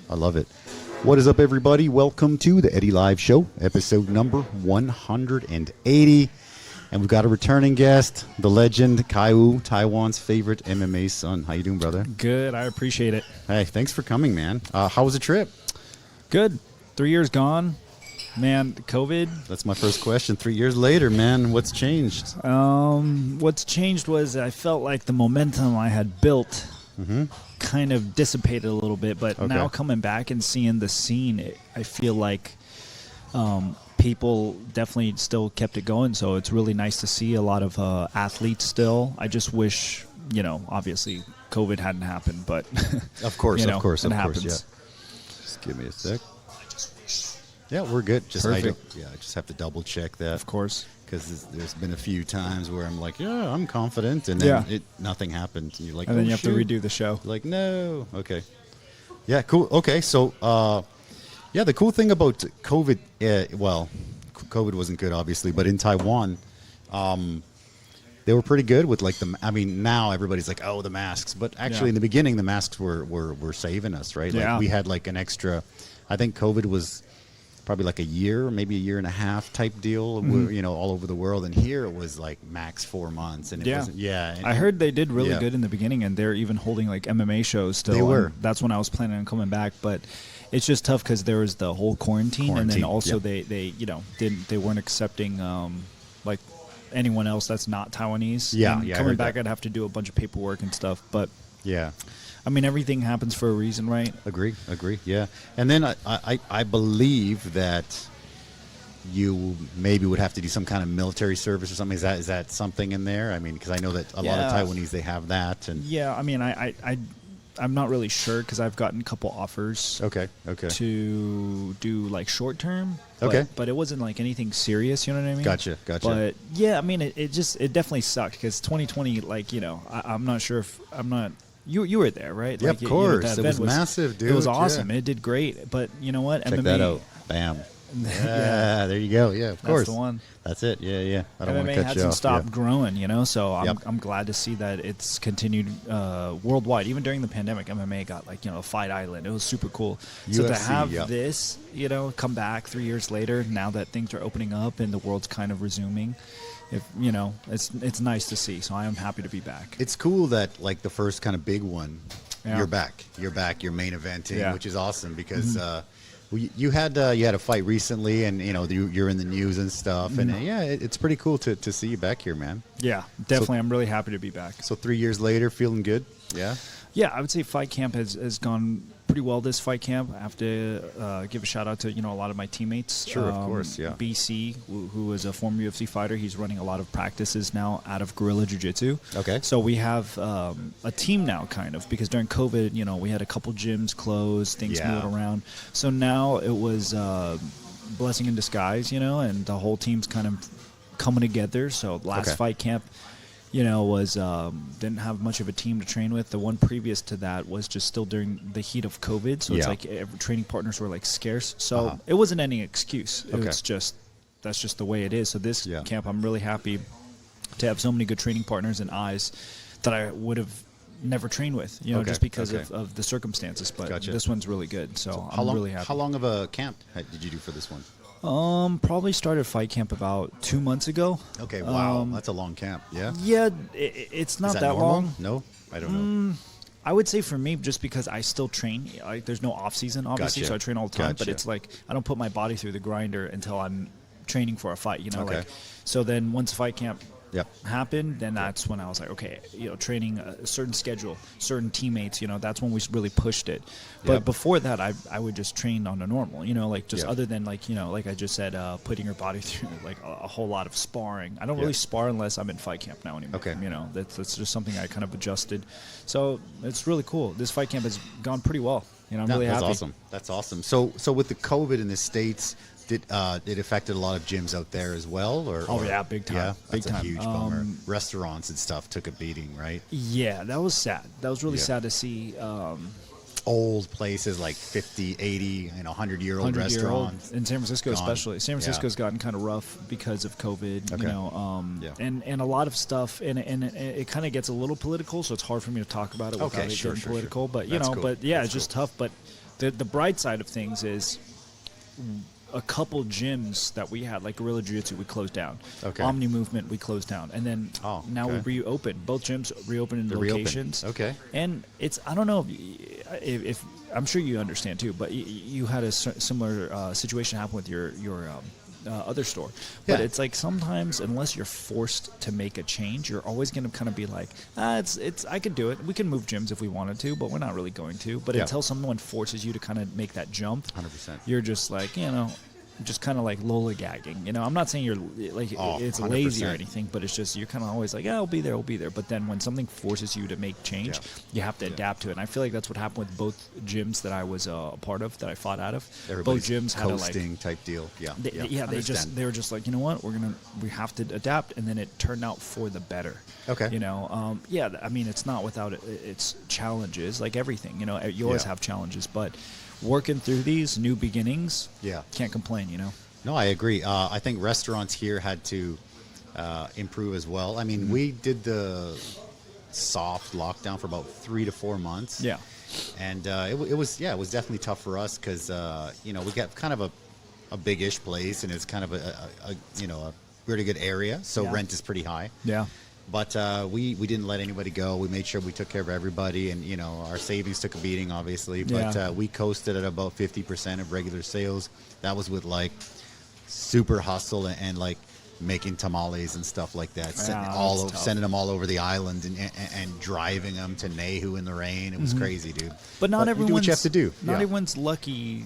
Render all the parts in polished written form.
I love it. What is up, everybody? Welcome to the Eddy Live Show, episode number 180. And we've got a returning guest, the legend, Khai, Taiwan's favorite MMA son. How you doing, brother? Good. I appreciate it. Hey, thanks for coming, man. How was the trip? Good. 3 years gone. Man, COVID. That's my first question. 3 years later, man, what's changed? What's changed was I felt like the momentum I had built kind of dissipated a little bit. But now coming back and seeing the scene, I feel like people definitely still kept it going. So it's really nice to see a lot of athletes still. I just wish, obviously COVID hadn't happened. But of course, it happens. Yeah. Just give me a sec. Yeah, we're good. Perfect. I just have to double check that. Of course. Because there's been a few times where I'm like, yeah, I'm confident, and then nothing happened. And you're like, and then you have to redo the show. Like, no. Okay. Yeah, cool. Okay, so, the cool thing about COVID, COVID wasn't good, obviously, but in Taiwan, they were pretty good with, like, now everybody's like, oh, the masks. But actually, in the beginning, the masks were saving us, right? Yeah. Like, we had, like, an extra, I think COVID was probably like a year, maybe a year and a half type deal, all over the world. And here it was like max 4 months. And it wasn't, I heard they did really good in the beginning, and they're even holding like MMA shows still. They were. That's when I was planning on coming back. But it's just tough because there was the whole quarantine. And then also they weren't accepting like anyone else that's not Taiwanese. And coming back, I'd have to do a bunch of paperwork and stuff. But I mean, everything happens for a reason, right? Agree, yeah. And then I believe that you maybe would have to do some kind of military service or something. Is that something in there? I mean, because I know that a lot of Taiwanese, they have that. And I mean, I'm not really sure because I've gotten a couple offers. Okay. To do like short term. But it wasn't like anything serious. You know what I mean? Gotcha. But yeah, I mean, it definitely sucked because 2020, like I'm not sure if I'm not. You were there, right? Yeah, like, of course. It was massive, dude. It was awesome. It did great. But you know what? Check MMA, that out. Bam. Yeah, there you go. Yeah, of course. That's the one. That's it. Yeah. I don't want to MMA cut you off. hasn't stopped growing, so I'm glad to see that it's continued worldwide. Even during the pandemic, MMA got like, a fight island. It was super cool. UFC, so to have this, come back 3 years later, now that things are opening up and the world's kind of resuming, it's nice to see. So I am happy to be back. It's cool that like the first kind of big one, you're back. You're main eventing, which is awesome because you had a fight recently, and you're in the news and stuff, and it's pretty cool to see you back here, man. Yeah, definitely. I'm really happy to be back. So 3 years later, feeling good? Yeah, I would say fight camp has gone pretty well this fight camp. I have to give a shout out to a lot of my teammates. Sure, of course, yeah. BC, who is a former UFC fighter, he's running a lot of practices now out of Guerrilla Jiu-Jitsu. Okay. So we have a team now, kind of, because during COVID, we had a couple gyms closed, things moved around. So now it was blessing in disguise, and the whole team's kind of coming together. So last fight camp, was didn't have much of a team to train with. The one previous to that was just still during the heat of COVID, so it's like training partners were like scarce. So it wasn't any excuse. It was just that's just the way it is. So this camp, I'm really happy to have so many good training partners and eyes that I would have never trained with, just because of the circumstances. But this one's really good, so I'm really happy. How long of a camp did you do for this one? Probably started fight camp about 2 months ago. Okay, wow, that's a long camp. Yeah. Yeah, it's not that long. No, I don't know. I would say for me, just because I still train, like there's no off season, obviously, so I train all the time. But it's like I don't put my body through the grinder until I'm training for a fight. Like so. Then once fight camp happened, then that's when I was like, okay, training a certain schedule, certain teammates, that's when we really pushed it. But before that, I would just train on a normal, like just other than like, like I just said, putting your body through like a whole lot of sparring. I don't really spar unless I'm in fight camp now anymore. Okay. That's just something I kind of adjusted. So it's really cool. This fight camp has gone pretty well. I'm really happy. That's awesome. So with the COVID in the States, did it affected a lot of gyms out there as well? Big time. Yeah, big that's time. A huge bummer. Restaurants and stuff took a beating, right? Yeah, that was sad. That was really sad to see. Old places like 50, 80, 100-year-old restaurants. In San Francisco especially. San Francisco's gotten kind of rough because of COVID, and a lot of stuff, and it kind of gets a little political, so it's hard for me to talk about it without it getting political. But, cool. It's just tough. But The bright side of things is a couple gyms that we had, like Guerrilla Jiu-Jitsu, we closed down. Okay. Omni Movement, we closed down. And then now we reopened. Both gyms reopened in locations. Okay. And it's, I don't know if I'm sure you understand too, but you had a similar situation happen with your other store. But it's like sometimes, unless you're forced to make a change, you're always going to kind of be like, I could do it. We can move gyms if we wanted to, but we're not really going to. But until someone forces you to kind of make that jump, 100%. You're just like, just kind of like lollygagging. I'm not saying you're like it's 100%. Lazy or anything, but it's just you're kind of always like, I'll be there. But then when something forces you to make change, you have to adapt to it. And I feel like that's what happened with both gyms that I was a part of, that I fought out of. Everybody's both gyms had a like type deal. They were just like, you know what, we have to adapt, and then it turned out for the better. Okay. I mean, it's not without its challenges, like everything. You always have challenges, but working through these new beginnings, can't complain. No, I agree. I think restaurants here had to improve as well. I mean, we did the soft lockdown for about 3 to 4 months. Yeah, and it was definitely tough for us because we got kind of a big-ish place, and it's kind of a pretty good area, so rent is pretty high. Yeah. But we didn't let anybody go. We made sure we took care of everybody, and our savings took a beating, obviously. But we coasted at about 50% of regular sales. That was with like super hustle and like making tamales and stuff like that, sending them all over the island and driving them to Nehu in the rain. It was crazy, dude. But everyone's, you do what you have to do. Not everyone's lucky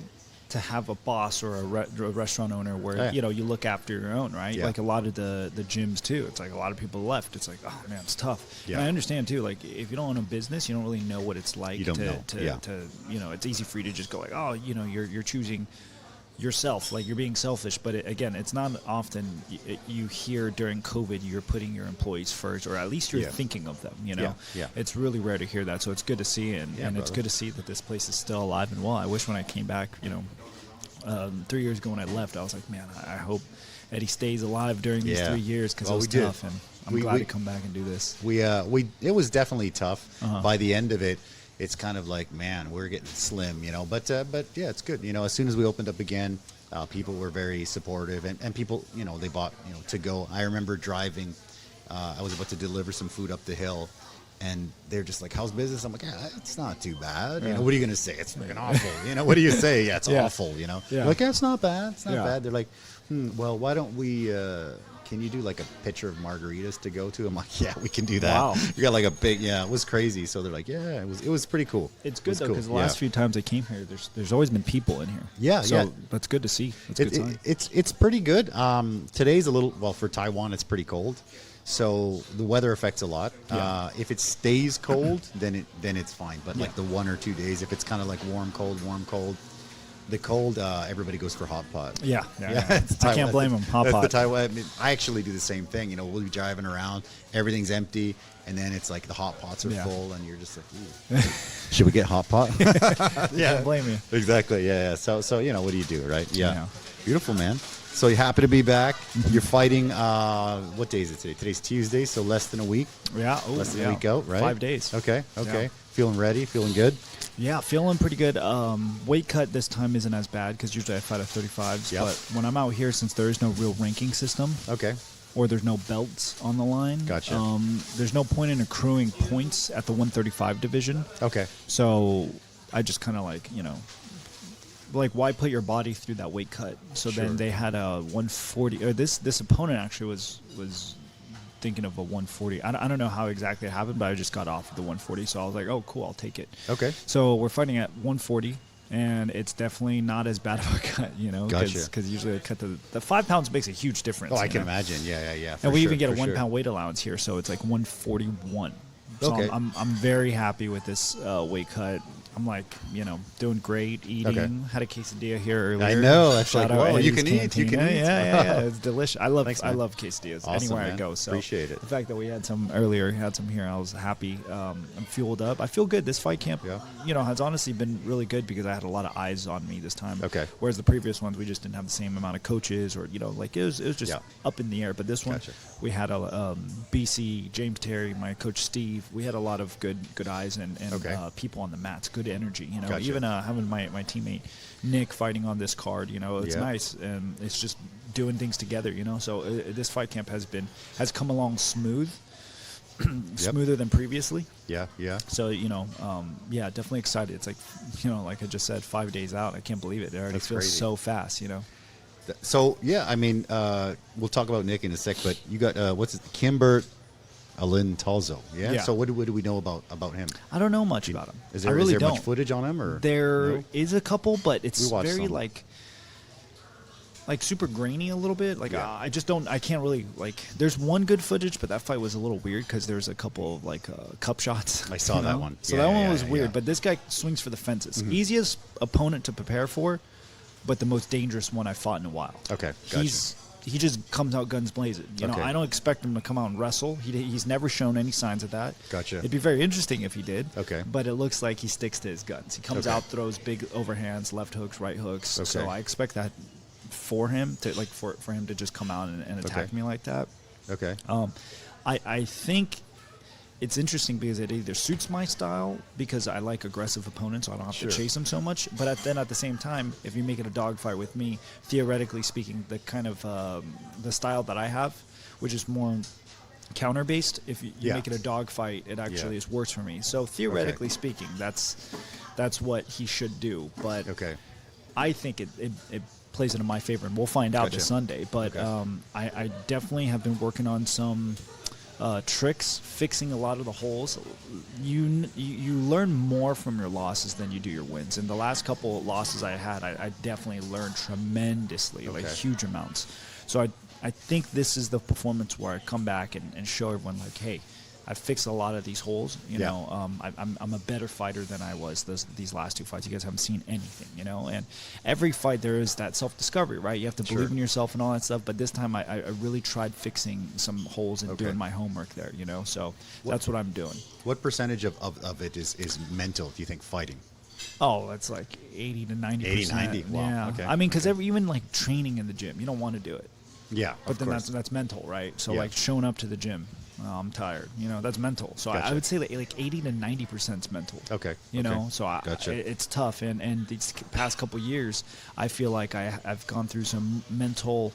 to have a boss or a restaurant owner where you look after your own, right? Like a lot of the gyms too. It's like a lot of people left. It's like, oh man, it's tough. And I understand too. Like if you don't own a business, you don't really know what it's like. To it's easy for you to just go like, oh, you're choosing yourself, like you're being selfish. But again, it's not often you hear during COVID you're putting your employees first, or at least you're thinking of them. It's really rare to hear that. So it's good to see, and it's good to see that this place is still alive and well. I wish when I came back, 3 years ago when I left, I was like, man, I hope Eddy stays alive during these 3 years, because it was tough, and I'm glad to come back and do this. It was definitely tough. By the end of it, it's kind of like, man, we're getting slim, but yeah, it's good. As soon as we opened up again, people were very supportive, and people, they bought, to go. I remember driving, I was about to deliver some food up the hill, and they're just like, how's business? I'm like, it's not too bad. What are you going to say? It's freaking awful. What do you say? Yeah, it's awful, They're like, it's not bad. It's not bad. They're like, well, why don't we, can you do like a pitcher of margaritas to go to? I'm like, yeah, we can do that. Wow. We got like a big, it was crazy. So they're like, yeah, it was pretty cool. It's good though, because the last few times I came here, there's always been people in here. Yeah, so that's good to see. That's a good sign. It's pretty good. Today's a little, well, for Taiwan, it's pretty cold. So the weather affects a lot. If it stays cold, then it's fine. But like the 1 or 2 days, if it's kind of like warm, cold, the cold, everybody goes for hot pot. Yeah. I can't blame them. Hot pot. The Taiwan. I mean, I actually do the same thing. We'll be driving around, everything's empty, and then it's like the hot pots are full, and you're just like, ooh. Should we get hot pot? Can't blame you. Exactly. Yeah. So what do you do, right? Yeah. Beautiful, man. So you're happy to be back. You're fighting, what day is it today? Today's Tuesday, so less than a week. Yeah. Less than a week out, right? 5 days. Okay. Yeah. Feeling ready? Feeling good? Yeah, feeling pretty good. Weight cut this time isn't as bad, because usually I fight at 35s. But when I'm out here, since there is no real ranking system, or there's no belts on the line, gotcha. There's no point in accruing points at the 135 division. Okay. So I just kind of like why put your body through that weight cut? So then they had a 140. Or this opponent actually was thinking of a 140. I don't know how exactly it happened, but I just got off of the 140, so I was like, oh, cool, I'll take it. Okay. So we're fighting at 140, and it's definitely not as bad of a cut, Gotcha. Because usually I cut the 5 pounds makes a huge difference. Oh, I can imagine. Yeah. And we even get a 1 pound weight allowance here, so it's like 141. So I'm very happy with this weight cut. I'm like, doing great, eating. Had a quesadilla here earlier. I know. That's Shout like, out whoa, you Cantina. can eat. Yeah. It's delicious. I love quesadillas awesome, anywhere man. I go. So appreciate it. The fact that we had some earlier, had some here, I was happy. I'm fueled up. I feel good. This fight camp, has honestly been really good, because I had a lot of eyes on me this time. Okay. Whereas the previous ones, we just didn't have the same amount of coaches, or it was just up in the air. But this one, we had a BC, James Terry, my coach Steve. We had a lot of good eyes and people on the mats. good energy. You know, Gotcha. even having my teammate Nick fighting on this card, you know, it's nice, and it's just doing things together. You know, so this fight camp has come along smooth. Smoother than previously. Yeah. So, you know, definitely excited. It's like, you know, like I just said, 5 days out. I can't believe it. It already feels crazy. So fast, you know. So, yeah, I mean, we'll talk about Nick in a sec, but you got, what's it, Kimber Alin Talzo. Yeah? So what do we know about him? I don't know much about him. Is there much footage on him? Or there is a couple, but it's very some. like super grainy a little bit. Like I can't really, like, there's one good footage, but that fight was a little weird because there's a couple of like cup shots. I saw that one. So that one was weird, but this guy swings for the fences. Mm-hmm. Easiest opponent to prepare for, but the most dangerous one I've fought in a while. Okay, gotcha. He just comes out guns blazing. You know, I don't expect him to come out and wrestle. He's never shown any signs of that. Gotcha. It'd be very interesting if he did. Okay. But it looks like he sticks to his guns. He comes out, throws big overhands, left hooks, right hooks. Okay. So I expect that for him to for him to just come out and attack me like that. Okay. I think it's interesting because it either suits my style because I like aggressive opponents, so I don't have to chase them so much. But then at the same time, if you make it a dogfight with me, theoretically speaking, the kind of the style that I have, which is more counter based, if you make it a dogfight, it actually is worse for me. So theoretically speaking, that's what he should do. But I think it plays into my favor, and we'll find out this Sunday. But I definitely have been working on some tricks, fixing a lot of the holes. You learn more from your losses than you do your wins. And the last couple of losses I had, I definitely learned tremendously, like huge amounts. So I think this is the performance where I come back and show everyone, like, hey, I fixed a lot of these holes. You know, I'm a better fighter than I was these last two fights. You guys haven't seen anything, you know. And every fight there is that self-discovery, right? You have to believe in yourself and all that stuff. But this time I really tried fixing some holes and doing my homework there, you know. So that's what I'm doing. What percentage of it is mental, do you think, fighting? Oh, that's like 80 to 90%. 80, 90. Wow. Yeah. Okay. I mean, because even like training in the gym, you don't want to do it. Yeah, but then that's mental, right? So like showing up to the gym, I'm tired. You know, that's mental. So I would say like 80 to 90% is mental. Okay. You know, so it's tough. And these past couple years, I feel like I've gone through some mental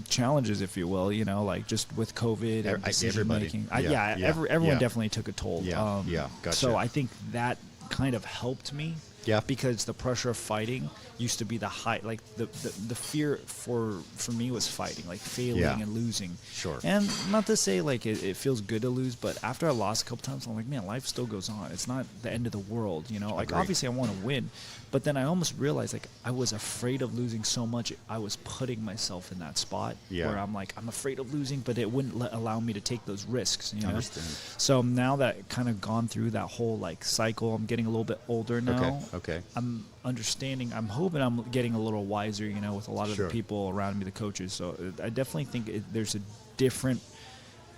challenges, if you will. You know, like just with COVID and decision making. Everyone definitely took a toll. Gotcha. So I think that kind of helped me. Yeah. Because the pressure of fighting used to be the high, like the fear for me was fighting, like failing and losing. Sure. And not to say like it feels good to lose, but after I lost a couple times, I'm like, man, life still goes on. It's not the end of the world, you know. Like obviously I want to win, but then I almost realized like I was afraid of losing so much. I was putting myself in that spot where I'm like, I'm afraid of losing, but it wouldn't allow me to take those risks. You know. Understand. So now that kind of gone through that whole like cycle, I'm getting a little bit older now. Okay. I'm understanding. I'm hoping I'm getting a little wiser, you know, with a lot of the people around me, the coaches. So I definitely think there's a different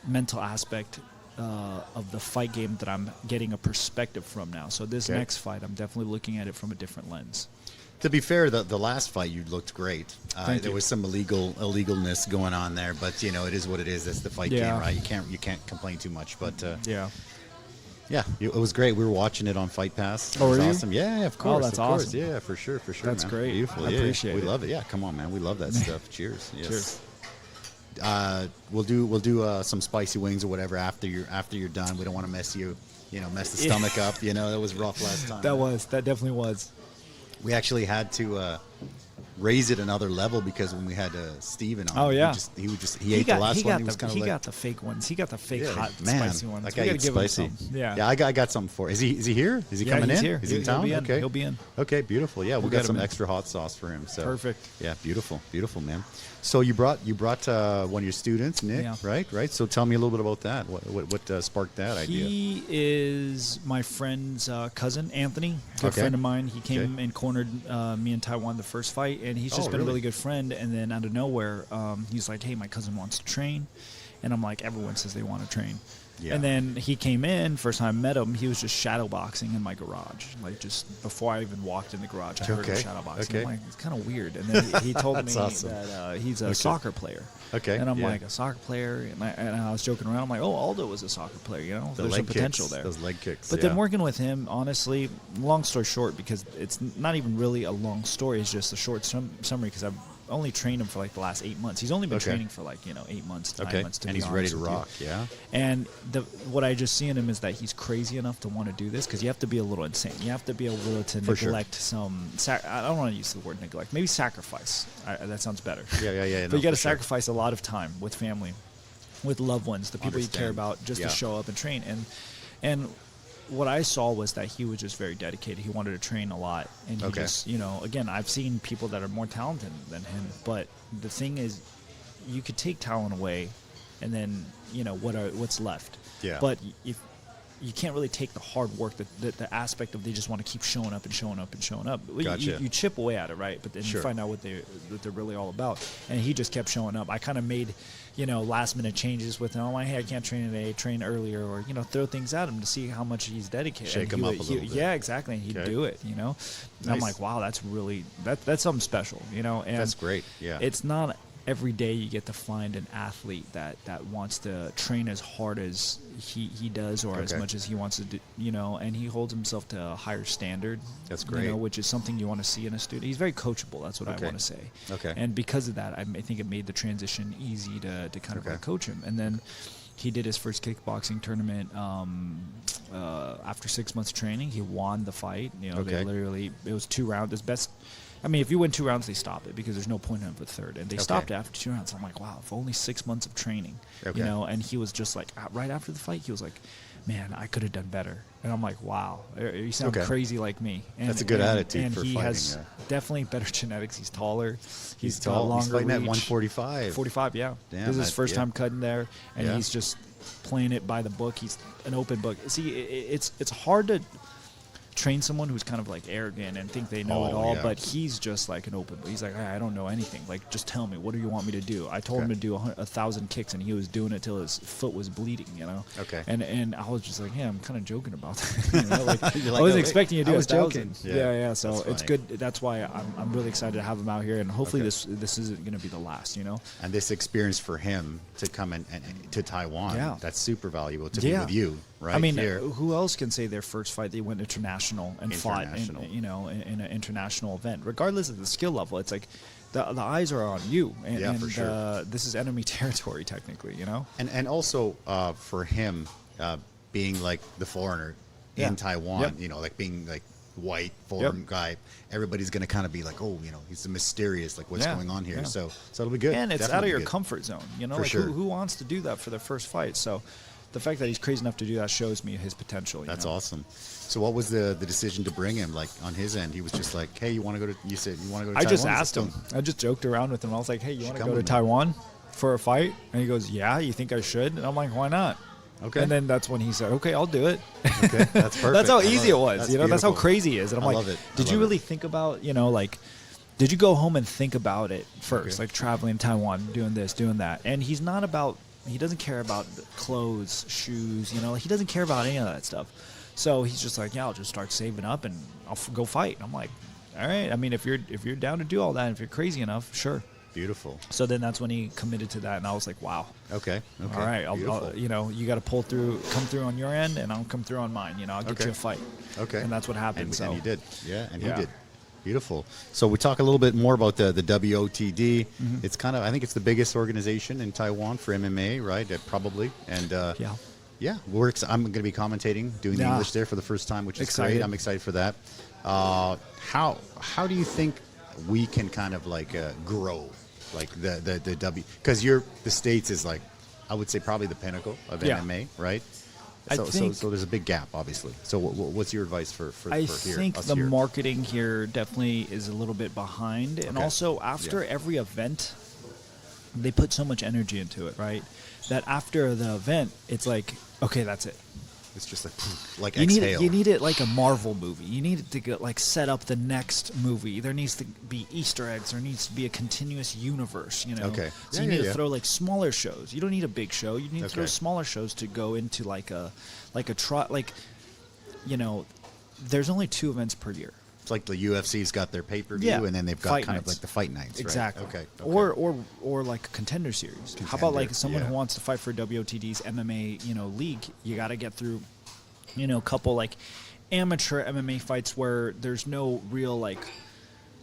mental aspect of the fight game that I'm getting a perspective from now. So this next fight, I'm definitely looking at it from a different lens. To be fair, the last fight you looked great. There was some illegalness going on there, but you know it is what it is. That's the fight game, right? You can't complain too much, but yeah, it was great. We were watching it on Fight Pass. Oh, it was were you? awesome. Yeah, of course. Oh, that's awesome. Yeah, for sure. That's man. great. Beautiful. I appreciate it. We love it. Yeah, come on, man. We love that stuff. Cheers. Yes. Cheers. We'll do some spicy wings or whatever after you're done. We don't want to mess the stomach up. You know, that was rough last time. That definitely was. We actually had to raise it another level because when we had Steven on, he ate the last one. He got the fake ones. He got the fake hot spicy ones. That guy eats spicy. Yeah, I got something for. Is he here? Is he coming in? Here. Is he in town? Okay, he'll be in. Okay, beautiful. Yeah, we'll get some extra hot sauce for him. So perfect. Yeah, beautiful, man. So you brought one of your students, Nick, right? So tell me a little bit about that. What sparked that idea? He is my friend's cousin, Anthony, good friend of mine. He came and cornered me in Taiwan the first fight, and he's just been a really good friend. And then out of nowhere, he's like, "Hey, my cousin wants to train," and I'm like, "Everyone says they want to train." And then he came in, first time I met him, he was just shadow boxing in my garage. Like, just before I even walked in the garage, I heard him shadow boxing. I'm like, it's kind of weird. And then he told me awesome. That he's a soccer player. And I'm like, a soccer player? And I was joking around. I'm like, oh, Aldo was a soccer player, you know? There's some potential there. Those leg kicks. But then working with him, honestly, long story short, because it's not even really a long story, it's just a short summary, because I've only trained him for like the last 8 months. He's only been training for like 8 months, 9 months to and be he's ready honest to with rock. you. Yeah. And what I just see in him is that he's crazy enough to want to do this, because you have to be a little insane. You have to be able to neglect some. I don't want to use the word neglect. Maybe sacrifice. That sounds better. Yeah. But you got to sacrifice a lot of time with family, with loved ones, the people you care about, just to show up and train. And what I saw was that he was just very dedicated. He wanted to train a lot. And he just, again, I've seen people that are more talented than him. But the thing is, you could take talent away, and then, what's left. Yeah. But if you can't really take the hard work, the aspect of they just want to keep showing up and showing up and showing up. Gotcha. You chip away at it, right? But then you find out what they're really all about. And he just kept showing up. I kind of made, last minute changes with him. I'm like, hey, I can't train today, train earlier, or, throw things at him to see how much he's dedicated. Shake him up a little bit. Yeah, exactly. And he'd do it, And I'm like, wow, that's really, that's something special, And that's great. Yeah. It's not every day you get to find an athlete that wants to train as hard as he does, or as much as he wants to do, and he holds himself to a higher standard. That's great. Which is something you want to see in a student. He's very coachable. That's what I want to say. And because of that, I think it made the transition easy to kind of coach him. And then he did his first kickboxing tournament after 6 months training. He won the fight. They literally, it was 2 rounds. His best. I mean, if you win 2 rounds, they stop it, because there's no point in it for the third. And they stopped it after 2 rounds. I'm like, wow, for only 6 months of training, And he was just like, right after the fight, he was like, man, I could have done better. And I'm like, wow, you sound crazy like me. And, that's a good attitude for he fighting. Has definitely better genetics. He's taller. He's tall. Longer he's fighting reach. At 145. 45, yeah. Damn, this is his first time cutting there, and he's just playing it by the book. He's an open book. See, it's hard to train someone who's kind of like arrogant and think they know it all, but he's just like an open book. He's like, hey, I don't know anything. Like, just tell me, what do you want me to do? I told him to do 1,000 kicks, and he was doing it till his foot was bleeding, And I was just like, yeah, I'm kind of joking about that. Like, I wasn't expecting you to do 1,000. Yeah. So it's good. That's why I'm really excited to have him out here, and hopefully this isn't going to be the last, And this experience for him to come in to Taiwan, that's super valuable to be with you. Right. I mean, here. Who else can say their first fight they went international and fought in an international event, regardless of the skill level? It's like the eyes are on you, and for sure. This is enemy territory, technically, And also for him being like the foreigner in Taiwan, like being like white foreign guy, everybody's going to kind of be like, oh, he's mysterious, like what's going on here. So it'll be good. And it's out of your comfort zone, For sure. Who wants to do that for their first fight? So the fact that he's crazy enough to do that shows me his potential. That's awesome. So what was the decision to bring him? Like on his end, he was just like, hey, you want to go to Taiwan? I just asked him. I just joked around with him. I was like, hey, you want to go to Taiwan for a fight? And he goes, yeah, you think I should? And I'm like, why not? Okay. And then that's when he said, okay, I'll do it. Okay, that's perfect. That's how easy it was. That's that's how crazy he is. And I'm like, love it. Did you really think about, did you go home and think about it first? Like traveling to Taiwan, doing this, doing that. And he's not about, he doesn't care about clothes, shoes, he doesn't care about any of that stuff. So he's just like, yeah, I'll just start saving up and I'll go fight. And I'm like, all right. I mean, if you're down to do all that, if you're crazy enough, sure. Beautiful. So then that's when he committed to that, and I was like, wow. Okay. All right. I'll you got to come through on your end, and I'll come through on mine. I'll get you a fight. Okay. And that's what happened. And he did. Yeah, and he did. Beautiful. So we talk a little bit more about the WOTD. Mm-hmm. It's kind of, I think it's the biggest organization in Taiwan for MMA, right? Probably. And I'm going to be commentating, doing the English there for the first time, which is great. I'm excited for that. How do you think we can kind of like grow like the W? Because the States is like, I would say probably the pinnacle of MMA, right? So there's a big gap, obviously. So what's your advice for here? I think the marketing here definitely is a little bit behind. And also after every event, they put so much energy into it, right? That after the event, it's like, okay, that's it. It's just like you exhale. need it like a Marvel movie. You need it to get, like, set up the next movie. There needs to be Easter eggs. There needs to be a continuous universe, you know. Okay. So you need to throw, like, smaller shows. You don't need a big show. You need to throw smaller shows to go into like you know, there's only 2 events per year. It's like the UFC's got their pay-per-view, and then they've got fight kind nights. of like the fight nights, Exactly. right? Okay. Or like a contender series. How about like someone who wants to fight for WOTD's MMA, you know, league? You got to get through, you know, a couple like amateur MMA fights where there's no real like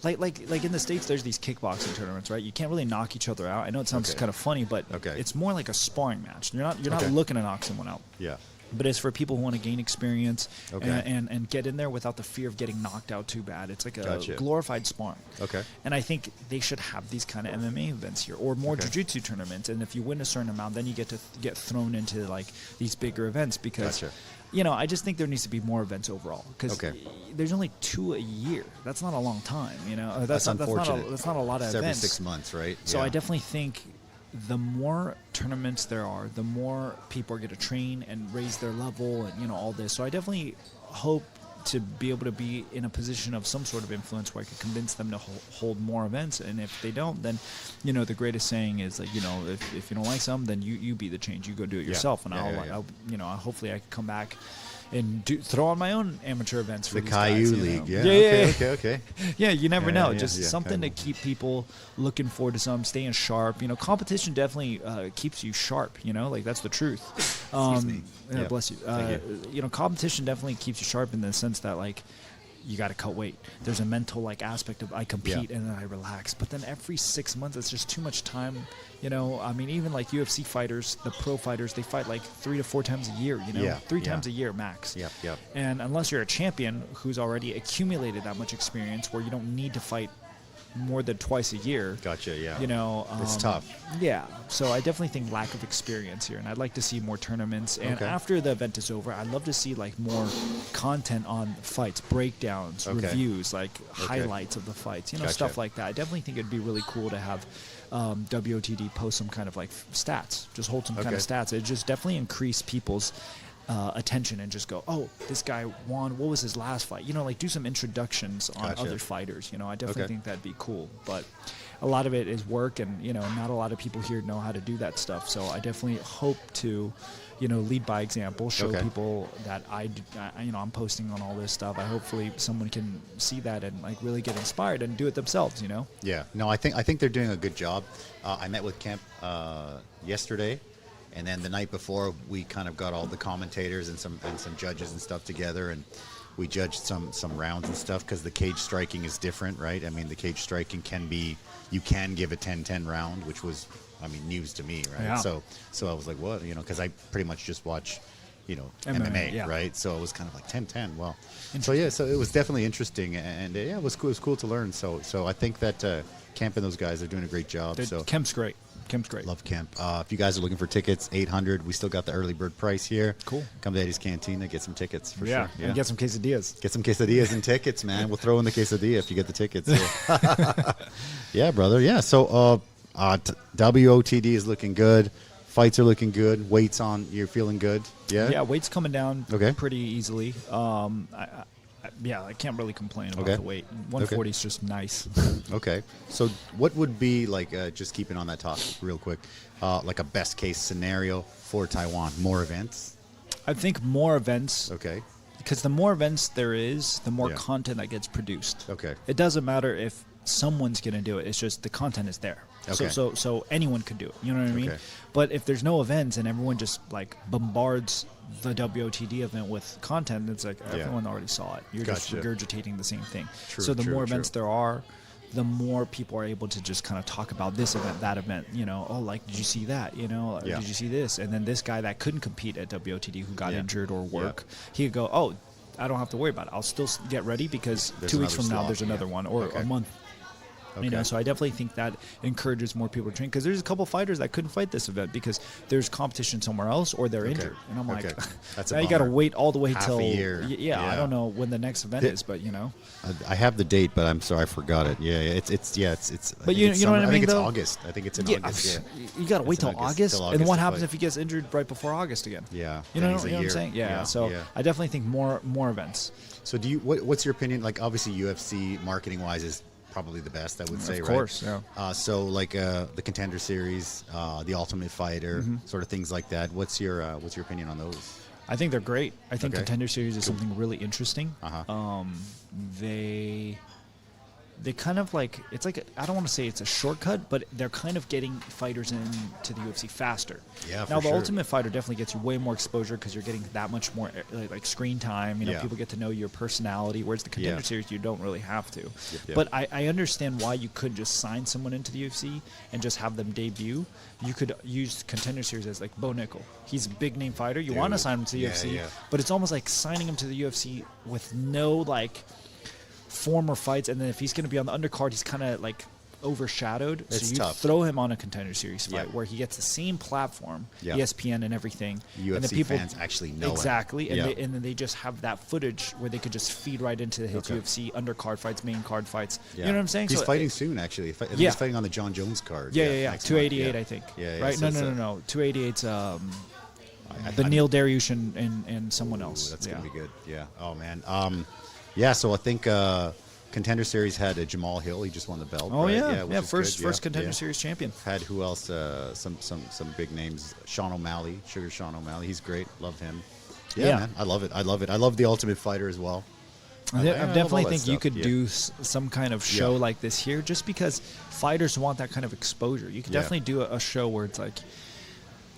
in the States, there's these kickboxing tournaments, right? You can't really knock each other out. I know it sounds kind of funny, but it's more like a sparring match. You're not looking to knock someone out. Yeah. But it's for people who want to gain experience and get in there without the fear of getting knocked out too bad. It's like a glorified sparring. Okay. And I think they should have these kind of MMA events here, or more jiu-jitsu tournaments. And if you win a certain amount, then you get to get thrown into like these bigger events because, you know, I just think there needs to be more events overall because there's only 2 a year. That's not a long time, you know. That's unfortunate. That's not a lot of it's events. Every 6 months, right? So I definitely think the more tournaments there are, the more people are going to train and raise their level and, you know, all this. So I definitely hope to be able to be in a position of some sort of influence where I can convince them to hold more events. And if they don't, then, you know, the greatest saying is like, you know, if you don't like something, then you be the change. You go do it yourself. And I'll, you know, hopefully I can come back and throw on my own amateur events for the these Caillou guys, League. You know? Okay. Yeah, you never know. Just something to keep people looking forward to something, staying sharp. You know, competition definitely keeps you sharp, you know, like that's the truth. Excuse me. Bless you. You know, competition definitely keeps you sharp in the sense that, like, you got to cut weight. There's a mental like aspect of I compete and then I relax. But then every 6 months, it's just too much time. You know, I mean, even like UFC fighters, the pro fighters, they fight like 3 to 4 times a year. You know, 3 times a year max. And unless you're a champion who's already accumulated that much experience, where you don't need to fight more than twice a year. You know, it's tough. Yeah. So I definitely think lack of experience here, and I'd like to see more tournaments. And after the event is over, I'd love to see like more content on fights, breakdowns, reviews, like highlights of the fights, you know, stuff like that. I definitely think it'd be really cool to have WOTD post some kind of like stats, just hold some kind of stats. It just definitely increase people's attention and just go, oh, this guy won. What was his last fight? You know, like do some introductions on other fighters. You know, I definitely think that'd be cool. But a lot of it is work, and you know, not a lot of people here know how to do that stuff. So I definitely hope to, you know, lead by example, show people that you know, I'm posting on all this stuff. Hopefully someone can see that and like really get inspired and do it themselves. You know? Yeah. No, I think they're doing a good job. I met with Kemp yesterday. And then the night before, we kind of got all the commentators and some judges and stuff together, and we judged some rounds and stuff because the cage striking is different, right? I mean, the cage striking you can give a 10-10 round, which was, I mean, news to me, right? So I was like, what? You know, because I pretty much just watch, you know, MMA, right? So it was kind of like 10-10. Well, so it was definitely interesting, and it was cool. It was cool to learn. So I think that Kemp and those guys are doing a great job. Kemp's great. Kemp's great. Love Kemp. If you guys are looking for tickets, $800. We still got the early bird price here. Cool. Come to Eddy's Cantina, get some tickets for sure. And get some quesadillas. Get some quesadillas and tickets, man. We'll throw in the quesadilla if you get the tickets. Yeah, brother. Yeah. So WOTD is looking good. Fights are looking good. Weight's on. You're feeling good. Yeah. Yeah. Weight's coming down pretty easily. I can't really complain about the weight. 140 is just nice. Okay. So what would be like, just keeping on that topic real quick, like a best case scenario for Taiwan? More events? I think more events. Okay. Because the more events there is, the more content that gets produced. Okay. It doesn't matter if someone's going to do it. It's just the content is there. Okay. So anyone could do it. You know what I mean? But if there's no events and everyone just like bombards the WOTD event with content, it's like everyone already saw it. You're just regurgitating the same thing. So the more events there are, the more people are able to just kind of talk about this event, that event. You know, oh, like, did you see that? You know, did you see this? And then this guy that couldn't compete at WOTD who got injured or work, he could go, oh, I don't have to worry about it. I'll still get ready because there's 2 weeks from now there's another one, or a month You know, so I definitely think that encourages more people to train, because there's a couple fighters that couldn't fight this event because there's competition somewhere else or they're injured, and I'm like, that's now you got to wait all the way half till a year. Yeah, I don't know when the next event is, but you know, I have the date, but I'm sorry I forgot it. It's. But you know what I mean? I think it's though? August. I think it's in August. You got to wait till August, and what happens if he gets injured right before August again? Yeah, you know what I'm saying? Yeah. So I definitely think more events. So do you? What's your opinion? Like, obviously UFC marketing wise is probably the best, I would say, of course, right? Yeah. So like the Contender Series, the Ultimate Fighter, sort of things like that. What's your opinion on those? I think they're great. I think Contender Series is something really interesting. They kind of like, it's like, I don't want to say it's a shortcut, but they're kind of getting fighters into the UFC faster. Yeah, now, the Ultimate Fighter definitely gets you way more exposure because you're getting that much more like screen time. You know, people get to know your personality, whereas the Contender Series, you don't really have to. But I understand why you could just sign someone into the UFC and just have them debut. You could use Contender Series as like Bo Nickel. He's a big name fighter. You want to sign him to the UFC, but it's almost like signing him to the UFC with no like former fights, and then if he's going to be on the undercard, he's kind of like overshadowed. It's so you tough. Throw him on a Contender Series fight where he gets the same platform, ESPN and everything. UFC and the people fans actually know exactly, it. And then they just have that footage where they could just feed right into his UFC undercard fights, main card fights. You know what I'm saying? He's fighting soon, actually. He's fighting on the John Jones card. 288, I think. Right? So No. 288's the Neil Dariush and someone else. That's gonna be good. Yeah. Oh man. So I think Contender Series had Jamal Hill. He just won the belt. Oh right? first Contender Series champion. Had who else? Some big names. Sean O'Malley, Sean O'Malley. He's great. Love him. Yeah, man. I love it. I love the Ultimate Fighter as well. I definitely think you could do some kind of show like this here, just because fighters want that kind of exposure. You could definitely do a show where it's like,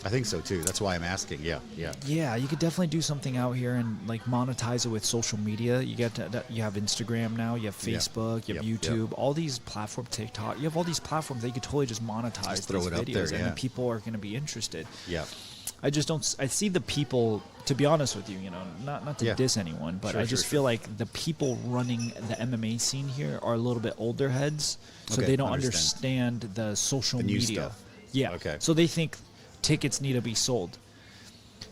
I think so too. That's why I'm asking. Yeah. Yeah, you could definitely do something out here and like monetize it with social media. You have Instagram now, you have Facebook, you have YouTube, all these platforms, TikTok. You have all these platforms that you could totally just monetize just throw these it videos, up there, and then people are going to be interested. Yeah. I just don't. I see the people. To be honest with you, you know, not to diss anyone, but I just feel like the people running the MMA scene here are a little bit older heads, so they don't understand the social the new media. Stuff. Yeah. Okay. So they think tickets need to be sold.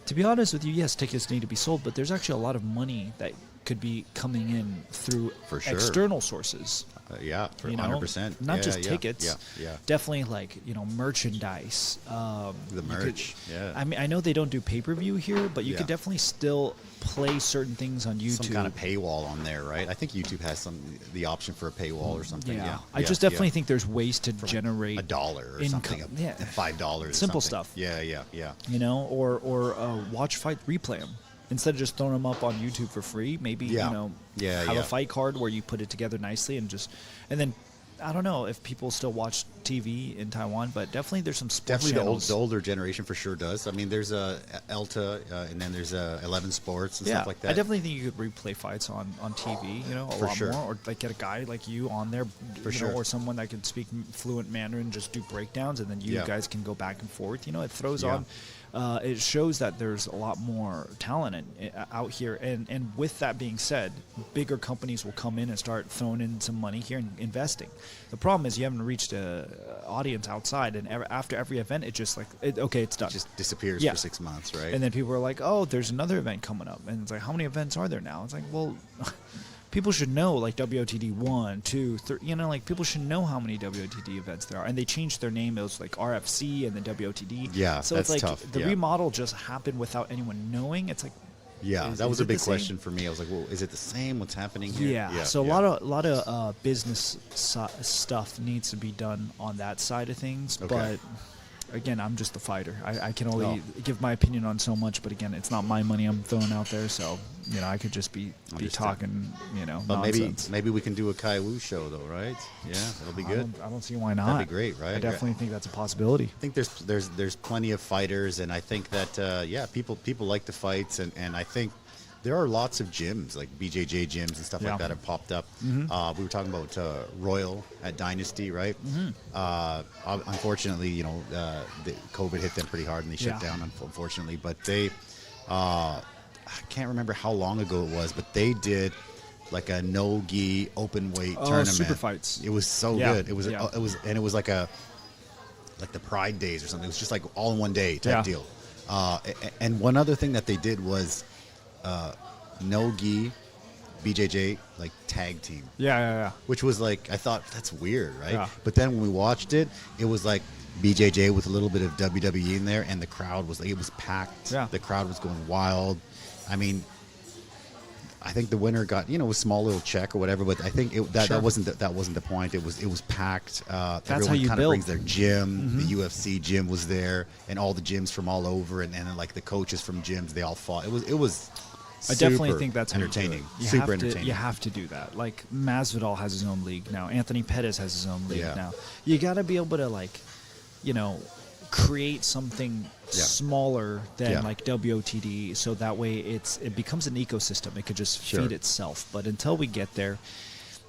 To be honest with you, yes, tickets need to be sold, but there's actually a lot of money that could be coming in through external sources. For 100%. Not just tickets. Yeah. Definitely like, you know, merchandise. The merch. I mean, I know they don't do pay-per-view here, but you could definitely still play certain things on YouTube. Some kind of paywall on there, right? I think YouTube has the option for a paywall or something. Yeah. I just definitely think there's ways to generate $1 or something. $5. Simple stuff. Yeah. You know, or watch fight, replay them. Instead of just throwing them up on YouTube for free, maybe have a fight card where you put it together nicely and then I don't know if people still watch TV in Taiwan, but definitely there's some sports channels. The older generation for sure does. I mean, there's Elta, and then there's 11 Sports and stuff like that. I definitely think you could replay fights on TV, you know, a lot more, or like get a guy like you on there, or someone that can speak fluent Mandarin, just do breakdowns, and then you guys can go back and forth. You know, it throws on. It shows that there's a lot more talent out here, and with that being said, bigger companies will come in and start throwing in some money here and investing. The problem is you haven't reached a audience outside, and after every event, it just it's done. It just disappears for 6 months, right? And then people are like, oh, there's another event coming up, and it's like, how many events are there now? It's like, well. People should know, like, WOTD 1, 2, 3, you know, like, people should know how many WOTD events there are. And they changed their name. It was, like, RFC and then WOTD. Yeah, so that's it's like tough. The remodel just happened without anyone knowing. It's like, that was a big question for me. I was like, well, is it the same? What's happening here? Yeah. So a lot of business stuff needs to be done on that side of things. Okay. But again, I'm just the fighter. I can only give my opinion on so much, but again, it's not my money I'm throwing out there, so you know, I could just be talking, you know, but nonsense. maybe we can do a Kai Wu show though, right? Yeah, that'll be good. I don't see why not. That'd be great, right? I definitely think that's a possibility. I think there's plenty of fighters, and I think that people like the fights, and I think there are lots of gyms, like BJJ gyms and stuff like that have popped up. Mm-hmm. We were talking about Royal at Dynasty, right? Mm-hmm. Unfortunately, you know, the COVID hit them pretty hard and they shut down, unfortunately. But they, I can't remember how long ago it was, but they did like a no-gi open weight tournament. Super fights. It was so good. It was like the Pride Days or something. It was just like all in one day type deal. And one other thing that they did was no-gi BJJ like tag team. Yeah. Which was like, I thought that's weird, right? Yeah. But then when we watched it, it was like BJJ with a little bit of WWE in there, and the crowd was like, it was packed. Yeah. The crowd was going wild. I mean, I think the winner got, a small little check or whatever, but I think that wasn't the point. It was packed. That's everyone how you kind of build. brings their gym. The UFC gym was there, and all the gyms from all over, and then like the coaches from gyms, they all fought. It was. I definitely think that's entertaining. Super entertaining. You have to do that. Like Masvidal has his own league now. Anthony Pettis has his own league now. You got to be able to create something smaller than like WOTD, so that way it becomes an ecosystem. It could just feed itself. But until we get there,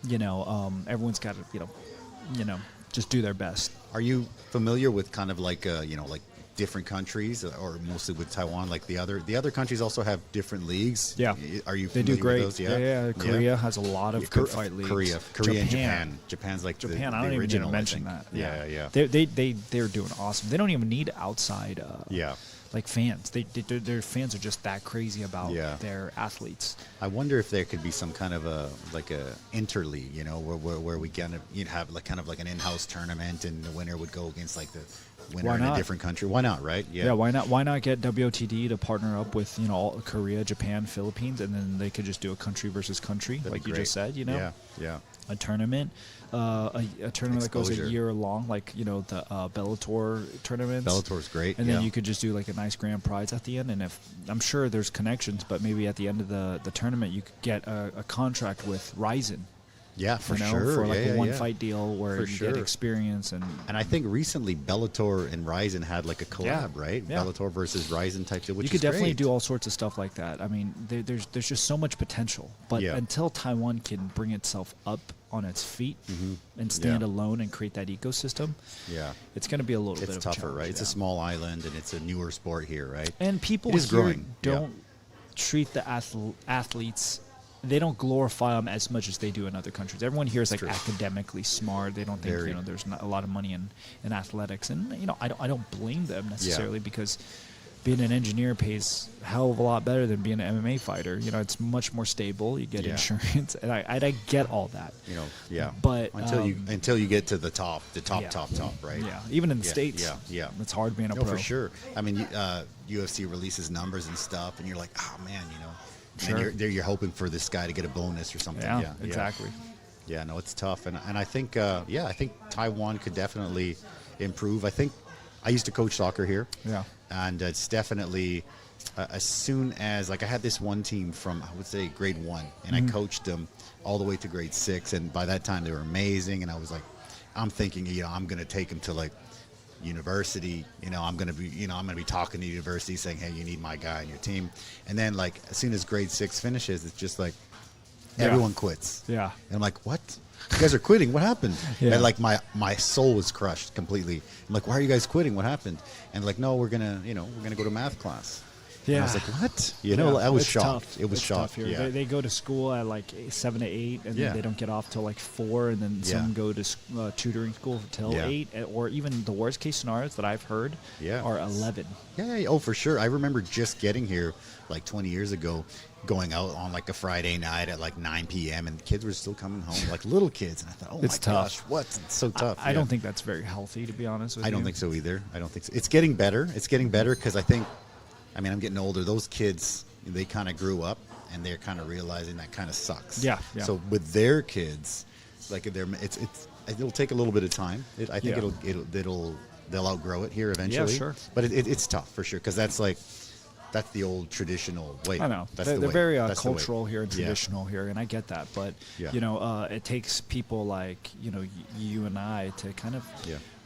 everyone's got to just do their best. Are you familiar with kind of like like different countries, or mostly with Taiwan? Like the other countries also have different leagues. Yeah, are you? They do great. With those? Yeah. Korea has a lot of good fight leagues. Korea, and Japan. Japan's like Japan. The I don't even need original, to mention that. Yeah. They're doing awesome. They don't even need outside. Like fans. Their fans are just that crazy about their athletes. I wonder if there could be some kind of a interleague, where we have like kind of like an in-house tournament, and the winner would go against like the winner in a different country. Why not, right? Yeah, why not? Why not get WOTD to partner up with all Korea, Japan, Philippines, and then they could just do a country versus country, like you just said. Yeah. A tournament, a tournament that goes a year long, like the Bellator tournaments. Bellator's great, and then you could just do like a nice grand prize at the end. And if I'm sure there's connections, but maybe at the end of the tournament you could get a contract with Ryzen. Yeah, for sure. For like a one-fight deal where you get experience. And I think recently Bellator and Ryzen had like a collab, right? Yeah. Bellator versus Ryzen type deal, which you could is definitely great. do all sorts of stuff like that. I mean, there's just so much potential. But until Taiwan can bring itself up on its feet and stand alone and create that ecosystem, it's going to be a little bit of a tougher, challenge, right? It's a small island, and it's a newer sport here, right? And people here don't treat the athletes. They don't glorify them as much as they do in other countries. Everyone here is like academically smart. They don't think there's not a lot of money in athletics, and I don't blame them necessarily because being an engineer pays a hell of a lot better than being an MMA fighter. It's much more stable. You get insurance, and I get all that. But until you get to the top, right? Yeah, even in the States. Yeah. It's hard being a pro. For sure. I mean, UFC releases numbers and stuff, and you're like, oh man, and you're hoping for this guy to get a bonus or something. Yeah, exactly. Yeah, no, it's tough, and I think I think Taiwan could definitely improve. I think I used to coach soccer here. Yeah, and it's definitely as soon as I had this one team from I would say grade 1, and I coached them all the way to grade 6, and by that time they were amazing, and I was like, I'm thinking I'm going to take them to like university, I'm going to be talking to university saying, hey, you need my guy on your team. And then like as soon as grade 6 finishes, it's just like everyone quits. Yeah. And I'm like, what? You guys are quitting? What happened? Yeah. And like my soul was crushed completely. I'm like, why are you guys quitting? What happened? And like, no, we're gonna go to math class. Yeah. And I was like, what? I was shocked. Tough. It was it's shocked. Tough here. They go to school at like 7 to 8, and then they don't get off till like 4, and then some go to tutoring school till 8, or even the worst case scenarios that I've heard are 11. Yeah. Oh, for sure. I remember just getting here like 20 years ago, going out on like a Friday night at like 9 p.m. and kids were still coming home, like little kids. And I thought, oh it's my tough. gosh, what? It's so tough. I don't think that's very healthy, to be honest with you. I don't think so either. I don't think so. It's getting better. Because I think, I'm getting older. Those kids, they kind of grew up, and they're kind of realizing that kind of sucks. Yeah. So with their kids, like it'll take a little bit of time. I think they'll outgrow it here eventually. Yeah, sure. But it's tough for sure, because that's the old traditional way. I know. They're very cultural here and traditional here, and I get that. But, it takes people like, you and I to kind of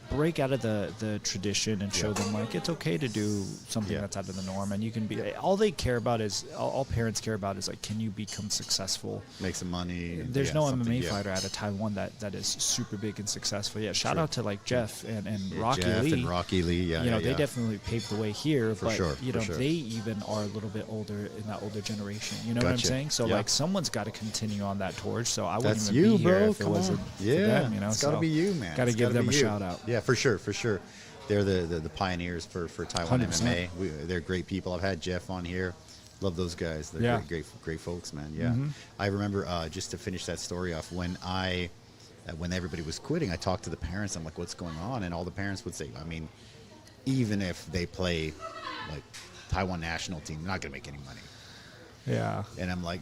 break out of the tradition and show them like it's okay to do something that's out of the norm, and you can be all parents care about is like, can you become successful, make some money. There's no MMA fighter out of Taiwan that is super big and successful. Shout out to like Jeff and Rocky Jeff Lee. And Rocky Lee, they definitely paved the way here, for but sure, they even are a little bit older in that older generation. You know Gotcha. what I'm saying? So like someone's got to continue on that torch. So I wouldn't That's even you, be here bro. if it wasn't for them. You know, it's got to be you, man. Got to give them a shout out. Yeah, for sure. They're the pioneers for Taiwan 100%. MMA. They're great people. I've had Jeff on here. Love those guys. They're great folks, man. Yeah. I remember just to finish that story off, when everybody was quitting, I talked to the parents. I'm like, what's going on? And all the parents would say, I mean, even if they play like Taiwan national team, they're not going to make any money. Yeah. And I'm like,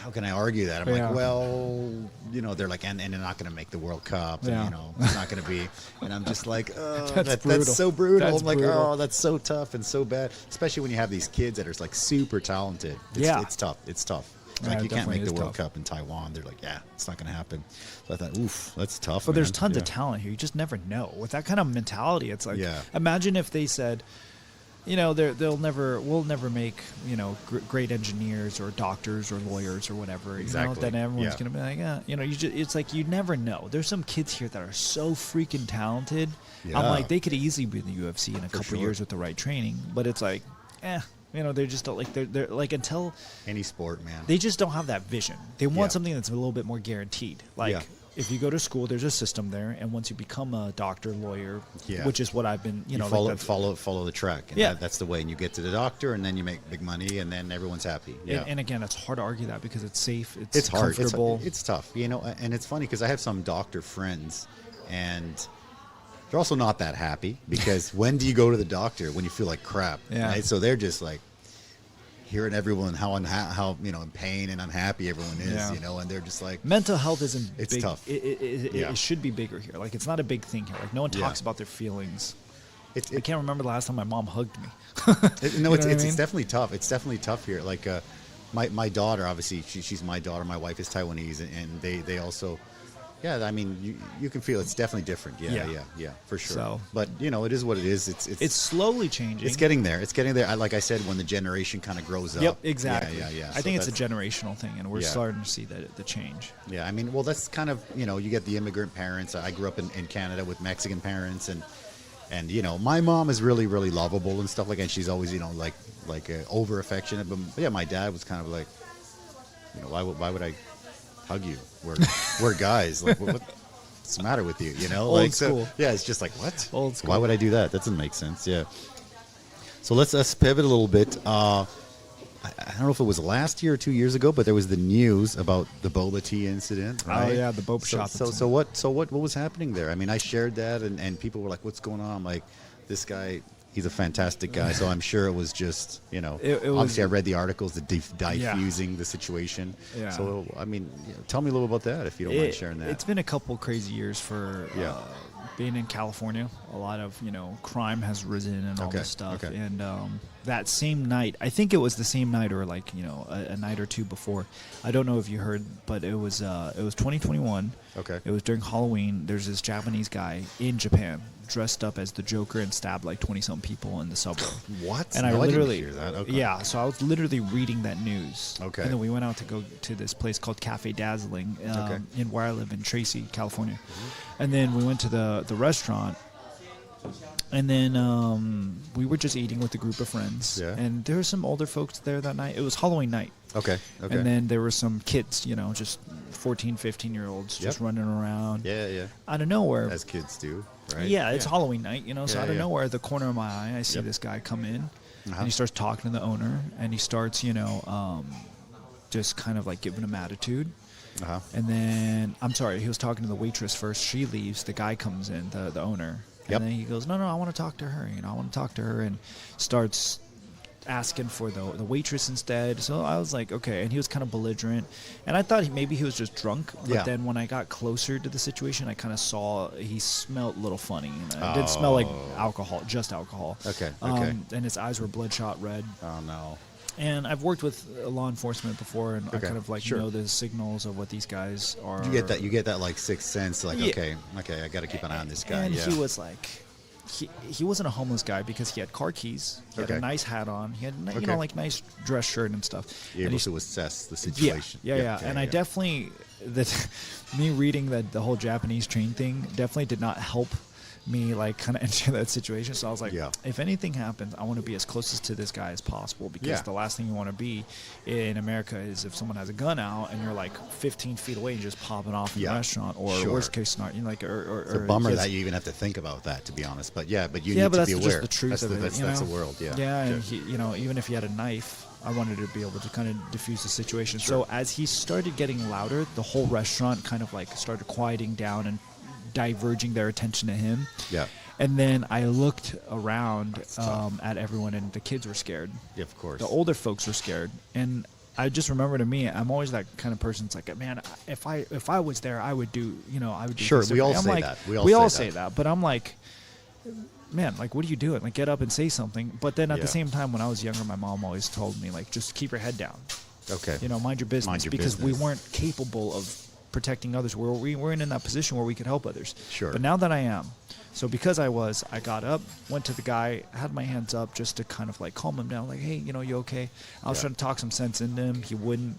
how can I argue that? I'm like, well, they're like, and they're not going to make the World Cup. And, it's not going to be. And I'm just like, that's so brutal. I'm like, oh, that's so tough and so bad. Especially when you have these kids that are like super talented. It's tough. It's tough. Like, you can't make the World Cup in Taiwan. They're like, it's not going to happen. So I thought, oof, that's tough. But there's tons of talent here. You just never know. With that kind of mentality, it's like, imagine if they said, we'll never make, great engineers or doctors or lawyers or whatever. Exactly. Then everyone's going to be like, it's like, you never know. There's some kids here that are so freaking talented. Yeah. I'm like, they could easily be in the UFC in a couple years with the right training. But it's like, they just don't like, they're like, until any sport, man. They just don't have that vision. They want something that's a little bit more guaranteed. Like, if you go to school, there's a system there, and once you become a doctor, lawyer, which is what I've been, follow the track. And that's the way. And you get to the doctor, and then you make big money, and then everyone's happy. Yeah. And again, it's hard to argue that because it's safe, it's hard, comfortable. It's tough, and it's funny because I have some doctor friends, and they're also not that happy because when do you go to the doctor? When you feel like crap, right? So they're just like hearing everyone how in pain and unhappy everyone is, and they're just like, mental health isn't it's big. Tough. It should be bigger here. Like, it's not a big thing here. Like, no one talks about their feelings. I can't remember the last time my mom hugged me. It's definitely tough. It's definitely tough here. Like, my daughter, obviously she's my daughter. My wife is Taiwanese, and they also. Yeah, I mean, you can feel it's definitely different. Yeah, for sure. So, but it is what it is. It's slowly changing. It's getting there. Like I said, when the generation kind of grows up. Yep, exactly. Yeah. I think it's a generational thing, and we're starting to see the change. Yeah, I mean, well, that's kind of you get the immigrant parents. I grew up in Canada with Mexican parents, and my mom is really, really lovable and stuff like that. And she's always like over affectionate. But yeah, my dad was kind of like, why would I hug you? We're guys. Like, what's the matter with you? Old school. So, it's just like, what? Old school. Why would I do that? That doesn't make sense. Yeah. So let's pivot a little bit. I don't know if it was last year or 2 years ago, but there was the news about the boba tea incident. Right? Oh yeah, the boba shop. So what was happening there? I mean, I shared that, and people were like, "What's going on?" I'm like, this guy. He's a fantastic guy, so I'm sure it was just, obviously I read the articles, diffusing the situation. Yeah. So, I mean, tell me a little about that, if you don't mind sharing that. It's been a couple crazy years for being in California. A lot of, crime has risen and all this stuff. Okay. And that same night, I think it was the same night or like, a night or two before. I don't know if you heard, but it was 2021. Okay. It was during Halloween. There's this Japanese guy in Japan dressed up as the Joker and stabbed like 20-something people in the subway. What? And I literally, didn't hear that. Okay. Yeah, so I was literally reading that news. Okay. And then we went out to go to this place called Cafe Dazzling in where I live in Tracy, California. Mm-hmm. And then we went to the restaurant. And then we were just eating with a group of friends. Yeah. And there were some older folks there that night. It was Halloween night. Okay. And then there were some kids, just 14, 15-year-olds just running around. Yeah. Out of nowhere. As kids do, right? Yeah, it's Halloween night, so out of nowhere, the corner of my eye, I see this guy come in, and he starts talking to the owner, and he starts, just kind of like giving him attitude. And then, I'm sorry, he was talking to the waitress first. She leaves. The guy comes in, the owner. And then he goes, no, I want to talk to her. I want to talk to her, and starts asking for the waitress instead. So I was like, okay. And he was kind of belligerent, and I thought maybe he was just drunk. But then when I got closer to the situation, I kind of saw he smelled a little funny. It didn't smell like alcohol, just alcohol. Okay. And his eyes were bloodshot red. Oh no. And I've worked with law enforcement before, and I kind of like sure. know the signals of what these guys are. You get that like sixth sense, like okay, I got to keep an eye on this guy. And he was like, he wasn't a homeless guy because he had car keys, he had a nice hat on, he had you know, like nice dress shirt and stuff. You're able to assess the situation. Yeah. And I definitely me reading the whole Japanese train thing definitely did not help me like kind of enter that situation. So I was like, if anything happens, I want to be as close to this guy as possible, because the last thing you want to be in America is if someone has a gun out and you're like 15 feet away and just popping off in a restaurant, or worst case scenario, you know, like it's a bummer that you even have to think about that, to be honest. But you need to be aware. That's just the truth of it. That's the world. And he, you know, even if he had a knife, I wanted to be able to kind of diffuse the situation. So as he started getting louder, the whole restaurant kind of like started quieting down and diverging their attention to him. And then I looked around at everyone, and the kids were scared. Yeah, of course. The older folks were scared. And I just remember, to me, I'm always that kind of person. It's like, man, if I was there, I would do, you know, I would do. Sure, we all say that. We all say that. But I'm like, man, like, what are you doing? Like, get up and say something. But then at the same time, when I was younger, my mom always told me, like, just keep your head down. Okay. You know, mind your business. Because we weren't capable of protecting others. We weren't in that position where we could help others. Sure. But now that I am, so because I got up, went to the guy, had my hands up just to kind of like calm him down, like, hey, you know, you okay? I was trying to talk some sense into him. He wouldn't.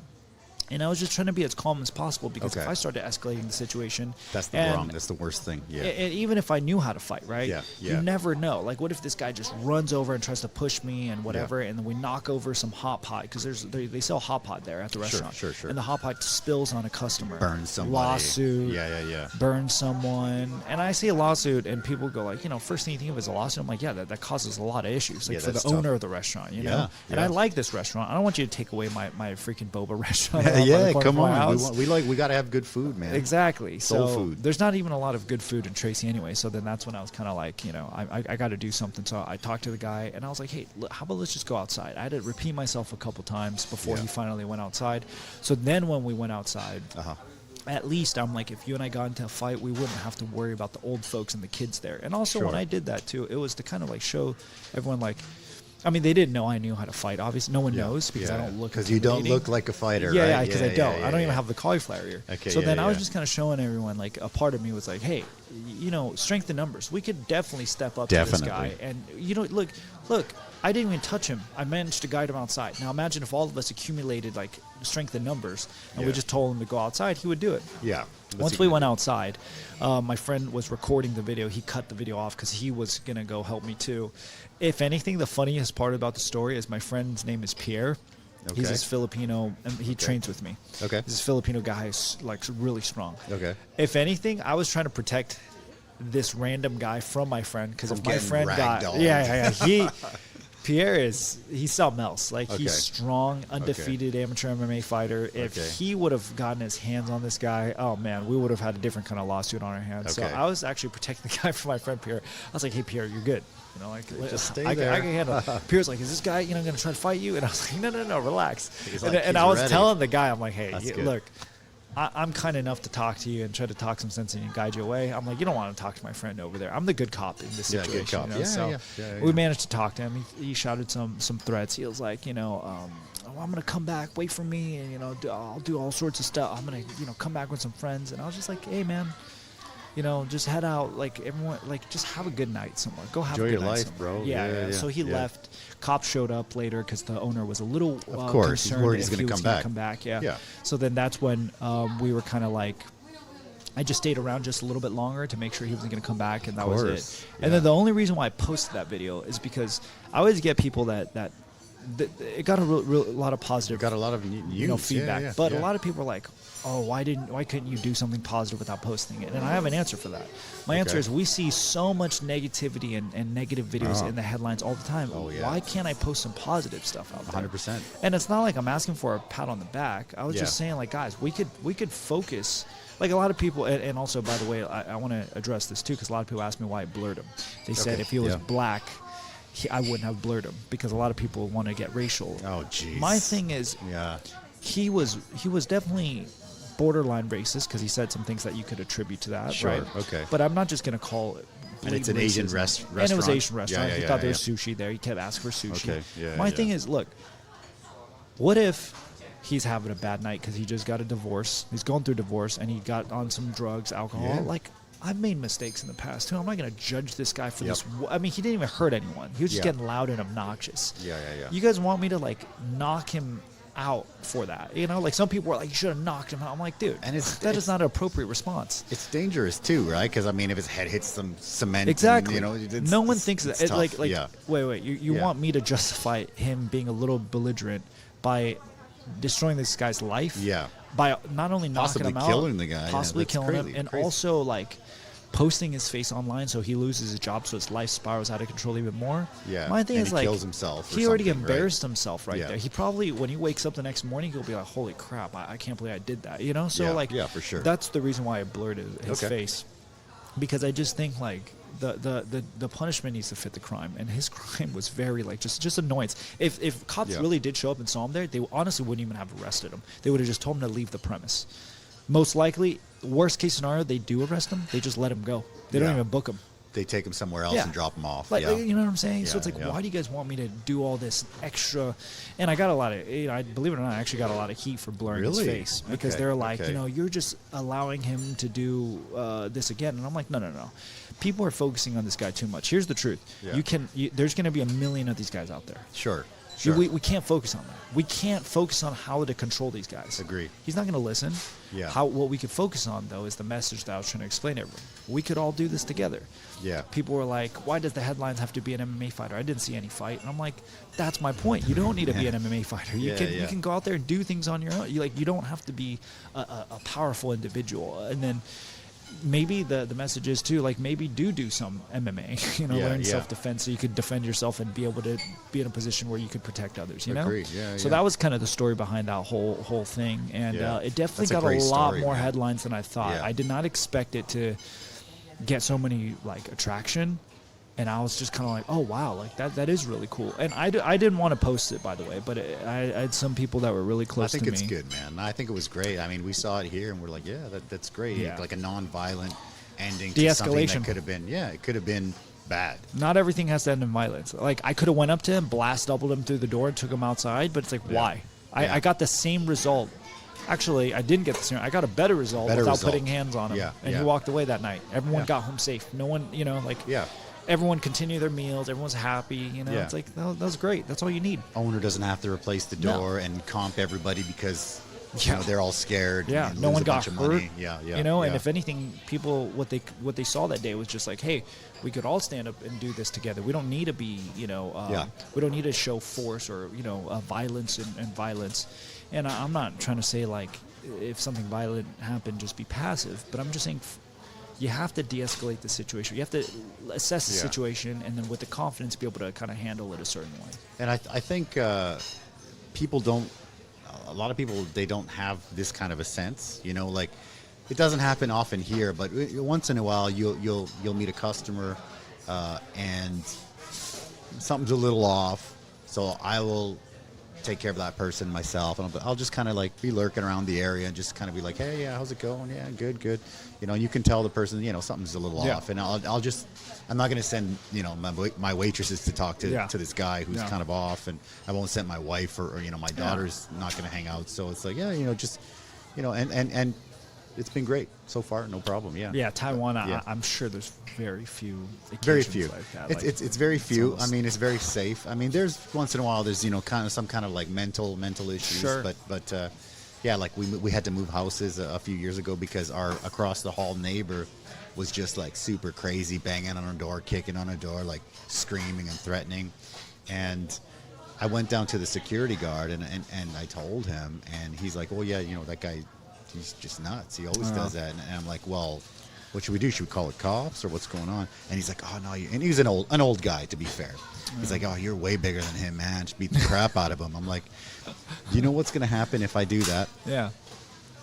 And I was just trying to be as calm as possible, because if I started escalating the situation, that's the worst thing. And even if I knew how to fight, right? You never know. Like, what if this guy just runs over and tries to push me and whatever, and then we knock over some hot pot, because they sell hot pot there at the restaurant. Sure. And the hot pot spills on a customer. Burns somebody. Lawsuit. Yeah. Burns someone. And I see a lawsuit, and people go like, you know, first thing you think of is a lawsuit. I'm like, that causes a lot of issues, like for the owner of the restaurant, you know. And I like this restaurant. I don't want you to take away my freaking boba restaurant. Come on. We got to have good food, man. Exactly. Soul so food. There's not even a lot of good food in Tracy anyway. So then that's when I was kind of like, you know, I got to do something. So I talked to the guy, and I was like, hey, how about let's just go outside? I had to repeat myself a couple times before he finally went outside. So then when we went outside, at least I'm like, if you and I got into a fight, we wouldn't have to worry about the old folks and the kids there. And also when I did that too, it was to kind of like show everyone, like, I mean, they didn't know I knew how to fight. Obviously, no one knows, because I don't look. Because you don't look like a fighter, right? Yeah, because I don't. I don't even have the cauliflower ear. Okay, so then I was just kind of showing everyone, like, a part of me was like, hey, you know, strength in numbers. We could definitely step up to this guy. And, you know, look, I didn't even touch him. I managed to guide him outside. Now imagine if all of us accumulated, like, strength in numbers, and we just told him to go outside, he would do it. Yeah. Once we went outside, my friend was recording the video. He cut the video off because he was going to go help me too. If anything, the funniest part about the story is my friend's name is Pierre. Okay. He's this Filipino, and he trains with me. Okay. He's this Filipino guy who's like really strong. Okay. If anything, I was trying to protect this random guy from my friend, because if my friend got... Yeah. Pierre he's something else. Like, he's strong, undefeated amateur MMA fighter. If he would have gotten his hands on this guy, oh man, we would have had a different kind of lawsuit on our hands. So I was actually protecting the guy from my friend Pierre. I was like, hey Pierre, you're good. You know, like, just stay I there. can handle it. Pierre's like, is this guy, you know, going to try to fight you? And I was like, no, relax. Like, and I was ready. telling the guy, I'm like, hey, good. Look, I'm kind enough to talk to you and try to talk some sense and guide you away. I'm like, you don't want to talk to my friend over there. I'm the good cop in this situation. Good cop. You know? We managed to talk to him. He shouted some threats. He was like, you know, I'm going to come back. Wait for me. And, you know, I'll do all sorts of stuff. I'm going to, you know, come back with some friends. And I was just like, hey, man, you know, just head out. Like, everyone, like, just have a good night somewhere. Go have Enjoy a good your night life, somewhere. bro. Yeah. So he left. Cops showed up later because the owner was a little of course, concerned he's worried if he's he going was to going to come back. Yeah. So then that's when we were kind of like, I just stayed around just a little bit longer to make sure he wasn't going to come back, and that was it. And then the only reason why I posted that video is because I always get people that it got a lot of positive, got a lot of feedback. But a lot of people are like, oh, why couldn't you do something positive without posting it? And I have an answer for that. My answer is, we see so much negativity and negative videos in the headlines all the time. Why can't I post some positive stuff out there? 100%. And it's not like I'm asking for a pat on the back. I was just saying, like, guys, we could focus. Like, a lot of people, and also, by the way, I want to address this too, because a lot of people ask me why I blurred him. They said if he was black, I wouldn't have blurred him, because a lot of people want to get racial. Oh, jeez. My thing is, he was definitely borderline racist, because he said some things that you could attribute to that, right? Okay. But I'm not just going to call it. And it's an Asian restaurant. And it was an Asian restaurant. He thought there was sushi there. He kept asking for sushi. My thing is, look, What if he's having a bad night because he just got a divorce, he's going through divorce, and he got on some drugs, alcohol. Yeah. Like, I've made mistakes in the past too. I'm not going to judge this guy for this. I mean, he didn't even hurt anyone. He was just getting loud and obnoxious. Yeah. You guys want me to like knock him out for that? You know, like some people were like, you should have knocked him out. I'm like, dude, and that is not an appropriate response. It's dangerous too, right? Because I mean, if his head hits some cement, exactly. And, no one thinks that. Like, wait. You Yeah. want me to justify him being a little belligerent by destroying this guy's life? Yeah. By not only knocking him out, killing the guy, possibly killing crazy, him, and crazy. also like posting his face online so he loses his job, so his life spirals out of control even more. Yeah. My thing and is he like kills himself. Or he already something, embarrassed himself right Yeah. there. He probably, when he wakes up the next morning, he'll be like, "Holy crap! I can't believe I did that." You know. So like, yeah, for sure. That's the reason why I blurred his Okay. face, because I just think like the punishment needs to fit the crime, and his crime was very like just annoyance. If cops really did show up and saw him there, they honestly wouldn't even have arrested him. They would have just told him to leave the premise. Most likely, worst case scenario, they do arrest him. They just let him go. They don't even book him. They take him somewhere else and drop him off. Like, you know what I'm saying? So Yeah, it's like, yeah. why do you guys want me to do all this extra? And I got a lot of, I believe it or not, I actually got a lot of heat for blurring his Really? face, because Okay, they're like, okay. you're just allowing him to do this again. And I'm like, no. People are focusing on this guy too much. Here's the truth. Yeah. There's going to be a million of these guys out there. Sure. We can't focus on that. We can't focus on how to control these guys. Agree. He's not going to listen. Yeah. What we could focus on, though, is the message that I was trying to explain to everyone. We could all do this together. Yeah. People were like, why does the headlines have to be an MMA fighter? I didn't see any fight. And I'm like, that's my point. You don't need to be an MMA fighter. You can go out there and do things on your own. You don't have to be a powerful individual. And then maybe the message is too, like, maybe do some MMA, learn self-defense so you could defend yourself and be able to be in a position where you could protect others, you know? Agreed. Yeah, so that was kind of the story behind that whole thing. And it definitely That's a got great a lot story, more man. headlines than I thought. Yeah. I did not expect it to get so many, like, attraction. And I was just kind of like, oh, wow, like that is really cool. And I didn't want to post it, by the way, but I had some people that were really close to me. I think it's good, man. I think it was great. I mean, we saw it here, and we're like, that's great. Yeah. Like a non-violent ending to De-escalation. something that could have been, it could have been bad. Not everything has to end in violence. Like, I could have went up to him, doubled him through the door, and took him outside, but it's like, why? I got the same result. Actually, I didn't get the same. I got a better result without putting hands on him. Yeah, and he walked away that night. Everyone got home safe. No one, everyone continued their meals. Everyone's happy. It's like, that was great. That's all you need. Owner doesn't have to replace the door and comp everybody because they're all scared. Yeah, and no lose one a got bunch of hurt. money. And if anything, people what they saw that day was just like, hey, we could all stand up and do this together. We don't need to be, we don't need to show force or violence and violence. And I'm not trying to say like if something violent happened, just be passive. But I'm just saying you have to de-escalate the situation. You have to assess the situation, and then with the confidence, be able to kind of handle it a certain way. And I think people don't. A lot of people, they don't have this kind of a sense, like it doesn't happen often here, but once in a while you'll meet a customer and something's a little off, so I will take care of that person myself, and I'll just kind of like be lurking around the area and just kind of be like, hey, how's it going? Yeah, good. You can tell the person, something's a little off, and I'm not going to send, my waitresses to talk to this guy who's kind of off, and I won't send my wife or my daughter's not going to hang out. So it's like, and it's been great so far, no problem. Yeah, Taiwan. I'm sure there's very few. Very few. Like that. It's very few. I mean, it's very safe. I mean, there's once in a while there's kind of some kind of like mental issues. Sure. But like we had to move houses a few years ago because our across the hall neighbor was just like super crazy, banging on a door, kicking on a door, like screaming and threatening. And I went down to the security guard and I told him, and he's like, well, yeah, that guy, he's just nuts. He always does that. And I'm like, well, what should we do? Should we call it cops or what's going on? And he's like, oh no, and he was an old guy, to be fair. He's like, oh, you're way bigger than him, man. Just beat the crap out of him. I'm like, do you know what's gonna happen if I do that? Yeah.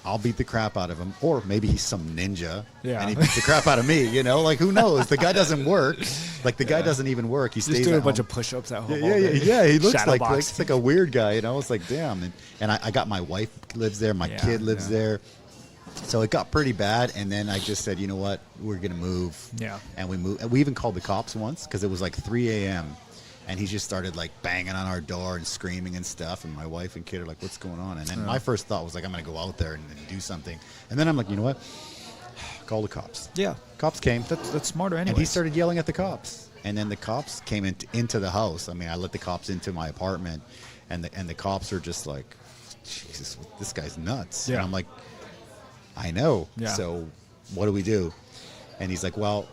I'll beat the crap out of him, or maybe he's some ninja and he beats the crap out of me. Like who knows? The guy doesn't work. Like the guy doesn't even work. He stays just doing at a bunch home. of push-ups at home. Yeah. He looks like boxing. it's like a weird guy. It's like damn. And I got my wife lives there. My kid lives there. So it got pretty bad, and then I just said, you know what, we're gonna move. Yeah. And we moved. And we even called the cops once because it was like 3 a.m. And he just started like banging on our door and screaming and stuff. And my wife and kid are like, what's going on? And then my first thought was like, I'm going to go out there and do something. And then I'm like, you know what? Call the cops. Yeah. Cops came. That's smarter anyway. And he started yelling at the cops. And then the cops came into the house. I mean, I let the cops into my apartment. And the cops are just like, Jesus, this guy's nuts. Yeah. And I'm like, I know. Yeah. So what do we do? And he's like, well,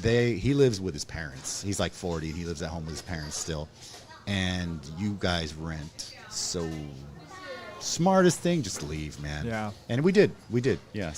he lives with his parents. He's like 40 and he lives at home with his parents still. And you guys rent. So smartest thing, just leave, man. Yeah. And we did. Yeah.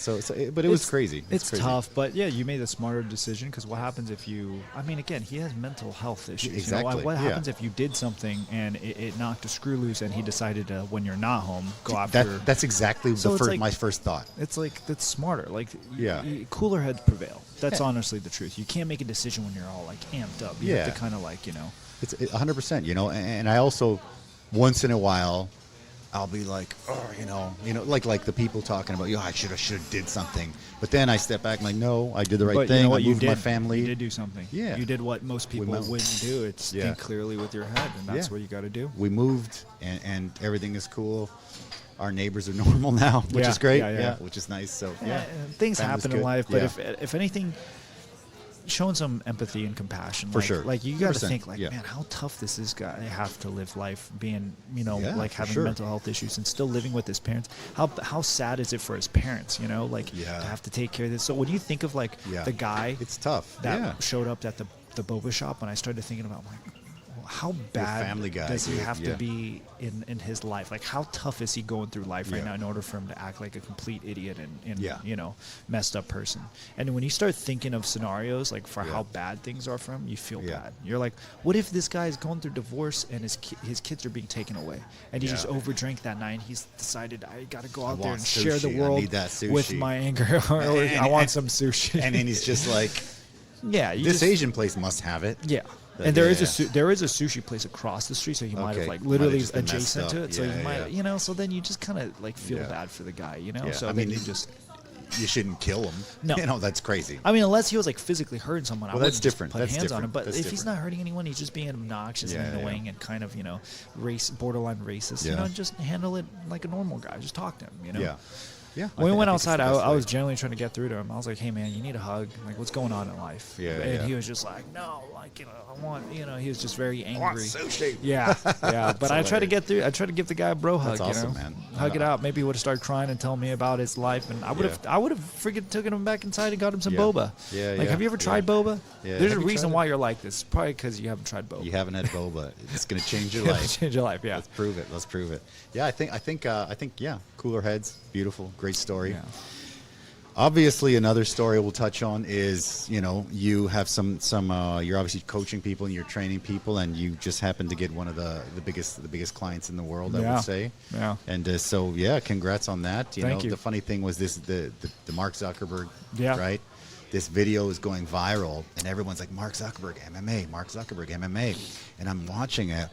But it was crazy. It's crazy. tough, but yeah, you made the smarter decision, because what happens if you, I mean, again, he has mental health issues. Exactly. You know, what happens if you did something and it knocked a screw loose and he decided to, when you're not home, go after. That's exactly my first thought. It's like, that's smarter. Like, Yeah. Cooler heads prevail. That's honestly the truth. You can't make a decision when you're all like amped up. You have to kind of like, It's 100%, and I also, once in a while, I'll be like, like the people talking about, I should have did something. But then I step back and like, no, I did the right thing. You know what I moved my family. You did do something. Yeah. You did what most people wouldn't do. It's think clearly with your head, and that's what you got to do. We moved, and everything is cool. Our neighbors are normal now, which is great. Yeah, which is nice. So things happen in life, but Yeah. if anything, showing some empathy and compassion, For like, sure. like you got to 100%, think, like, man, how tough this is. Guy have to live life being, like for having sure. mental health issues and still living with his parents. How sad is it for his parents? Like to have to take care of this. So when you think of like the guy, it's tough. that showed up at the boba shop, and I started thinking about like, how bad family guy, does he dude. have to be in his life? Like, how tough is he going through life right now in order for him to act like a complete idiot and messed up person? And when you start thinking of scenarios like for how bad things are for him, you feel bad. You're like, what if this guy is going through divorce and his kids are being taken away, and he just overdrank that night, and he's decided, I got to go out there and share the world with my anger, or I want some sushi. And then he's just like, this Asian place must have it. Yeah. And there is a sushi place across the street, so he might have like literally adjacent to it. So he might, so then you just kind of like feel bad for the guy, So I then mean, you shouldn't kill him. No, that's crazy. I mean, unless he was like physically hurting someone, well, that's different. Put hands on him. But that's if he's not hurting anyone, he's just being obnoxious and annoying and kind of borderline racist. Just handle it like a normal guy. Just talk to him. Yeah. When we went outside, I was generally trying to get through to him. I was like, hey, man, you need a hug. Like, what's going on in life? And he was just like, no, like, I want, he was just very angry. I want sushi. Yeah. But I tried to get through. I tried to give the guy a bro hug, That's awesome, man. Hug it out. Maybe he would have started crying and telling me about his life. And I would have freaking taken him back inside and got him some boba. Like, have you ever tried boba? Yeah. There's a reason why you're like this. Probably because you haven't tried boba. You haven't had boba. It's going to change your life. Change your life, Let's prove it. Yeah, I think, cooler heads, beautiful, great story. Yeah. Obviously, another story we'll touch on is, you have some you're obviously coaching people and you're training people, and you just happen to get one of the biggest clients in the world, I would say. Yeah. And congrats on that. Thank you. The funny thing was the Mark Zuckerberg, Yeah. right? This video is going viral, and everyone's like, Mark Zuckerberg MMA, and I'm watching it.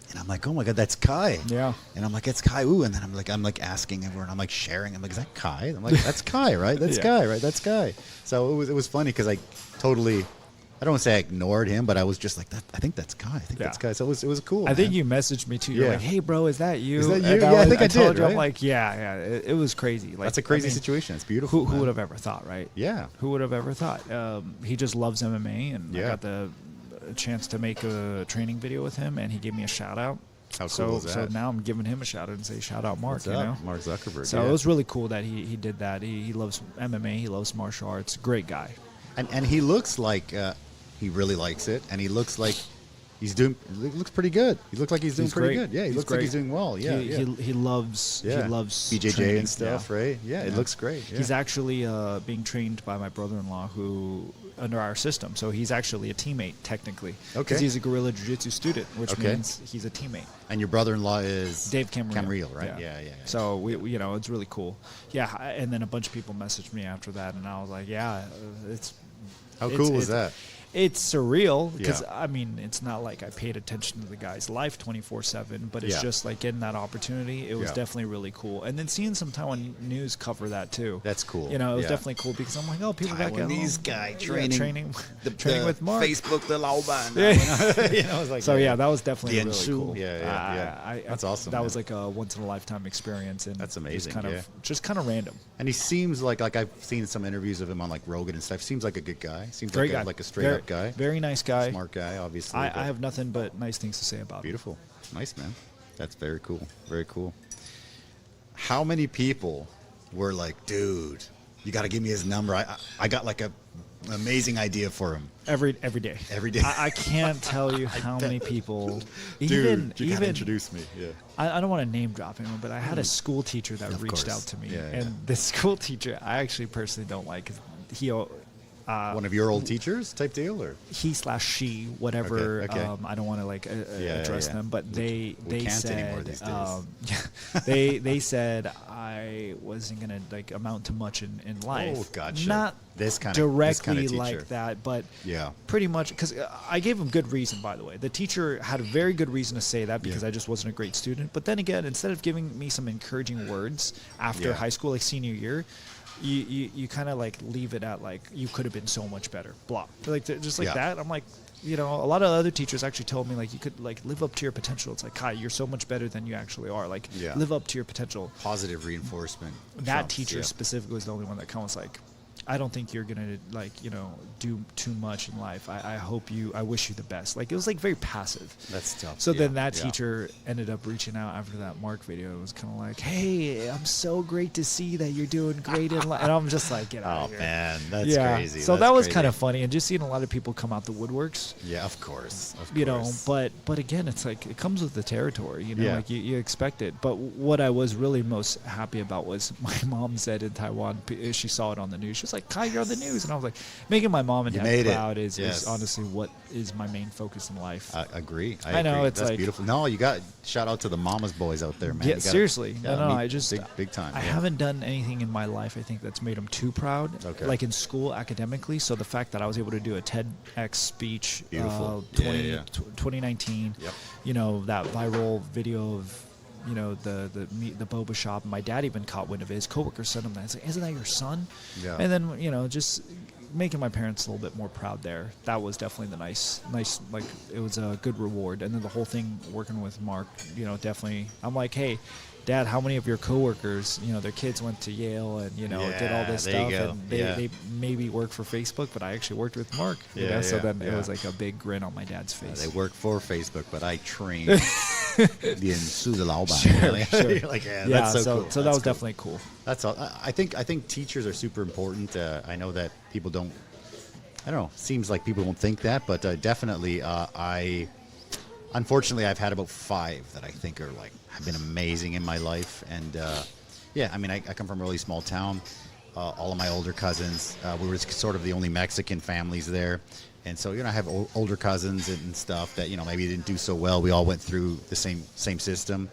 And I'm like, oh my God, that's Khai. Yeah. And I'm like, it's Khai. Ooh. And then I'm like asking everyone. I'm like sharing. I'm like, is that Khai? I'm like, that's Khai, right? That's Khai, right? That's Khai. So it was funny because I totally, I don't want to say I ignored him, but I was just like, I think that's Khai. I think that's Khai. So it was cool. I think you messaged me too. You're like, hey bro, is that you? Is that you? I think I told did. you. Right? I'm like, yeah. It was crazy. Like, that's a crazy situation. It's beautiful. Who would have ever thought, right? Yeah. Who would have ever thought? He just loves MMA, and I got the chance to make a training video with him, and he gave me a shout out. How cool is that? So now I'm giving him a shout out and say, shout out Mark. Mark Zuckerberg. So it was really cool that he did that. He loves MMA. He loves martial arts. Great guy. And he looks like he really likes it, and he looks like he looks pretty good. He looks like he's doing pretty good. Yeah, he looks like he's doing well. Yeah, he loves BJJ training and stuff, right? Yeah, it looks great. Yeah. He's actually being trained by my brother-in-law who under our system. So he's actually a teammate technically. Okay. Because he's a guerrilla jiu-jitsu student, which means he's a teammate. And your brother-in-law is Dave Camreel, right? Yeah. So we it's really cool. Yeah, and then a bunch of people messaged me after that, and I was like, it's how cool was that? It's surreal because I mean, it's not like I paid attention to the guy's life 24/7, but it's just like getting that opportunity. It was definitely really cool, and then seeing some Taiwan news cover that too. That's cool. You know, it was definitely cool because I'm like, oh, people back at home. Taiwanese guy training with Mark. Facebook the 老板. You know, it's like, so yeah, that was definitely really cool. Yeah. That's awesome. That was like a once in a lifetime experience, and that's amazing. Just kind of random. And he seems like I've seen some interviews of him on like Rogan and stuff. Seems like a good guy. Seems Great guy. Like a straight up guy. Very nice guy. Smart guy, obviously. I have nothing but nice things to say about him. Beautiful. Nice, man. That's very cool. Very cool. How many people were like, dude, you got to give me his number. I got like an amazing idea for him. Every day. Every day. I can't tell you how many people. Dude, you got to introduce me. Yeah. I don't want to name drop anyone, but I had a school teacher that reached out to me. And the school teacher, I actually personally don't like. 'Cause he one of your old teachers type deal, or he/she, whatever. Okay. I don't want to like address them, but they can't said anymore these days. they said I wasn't gonna like amount to much in life. Oh, gotcha. Not this kind directly of like that, but yeah, pretty much because I gave him good reason. By the way, the teacher had a very good reason to say that because I just wasn't a great student. But then again, instead of giving me some encouraging words after high school, like senior year. You kind of like leave it at like you could have been so much better, blah, like just like that. I'm like, you know, a lot of other teachers actually told me like you could like live up to your potential. It's like, Khai, you're so much better than you actually are. Like live up to your potential. Positive reinforcement. That teacher specifically was the only one that kind of was like, I don't think you're gonna like, you know, do too much in life. I wish you the best. Like it was like very passive. That's tough. So then that teacher ended up reaching out after that Mark video. It was kind of like, hey, I'm so great to see that you're doing great in life. And I'm just like, get out of here. Oh man, that's crazy. So that was kind of funny, and just seeing a lot of people come out the woodworks. Yeah, of course. You know, but again, it's like it comes with the territory. You know, like you expect it. But what I was really most happy about was my mom said in Taiwan, she saw it on the news. She was like, Khai, you're on the news. And I was like, making my mom and dad proud is honestly what is my main focus in life. I agree. I know agree. it's that's like beautiful. No, you got shout out to the mama's boys out there, man. Yeah, seriously. No, I just big time. I haven't done anything in my life I think that's made them too proud. Okay. Like in school academically. So the fact that I was able to do a TEDx speech, 2019. Yep. You know, that viral video of, you know, the boba shop. My dad even caught wind of it. His coworker sent him that. It's like, isn't that your son? Yeah. And then, you know, just making my parents a little bit more proud there. That was definitely the nice, like, it was a good reward. And then the whole thing working with Mark, you know, definitely, I'm like, hey, Dad, how many of your coworkers, you know, their kids went to Yale and, you know, did all this stuff, and they maybe work for Facebook, but I actually worked with Mark. You know? So then it was like a big grin on my dad's face. They work for Facebook, but I train the 树的老板. Sure. Like, that's so cool. So that was definitely cool. That's all. I think teachers are super important. I know that people don't. I don't know. Seems like people don't think that, but definitely, unfortunately, I've had about 5 that I think are like have been amazing in my life. And I mean, I come from a really small town. All of my older cousins, we were sort of the only Mexican families there. And so, you know, I have older cousins and stuff that, you know, maybe didn't do so well. We all went through the same system.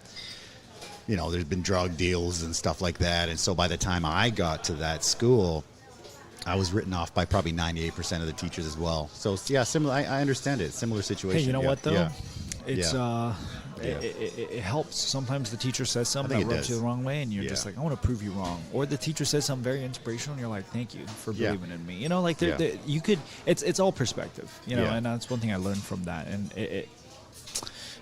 You know, there's been drug deals and stuff like that. And so by the time I got to that school, I was written off by probably 98% of the teachers as well. So, yeah, similar. I understand it. Similar situation. Hey, you know what, though? Yeah. It's it helps. Sometimes the teacher says something that rubs you the wrong way, and you're just like, I want to prove you wrong. Or the teacher says something very inspirational, and you're like, thank you for believing in me. You know, like you could. It's all perspective. You know, and that's one thing I learned from that. And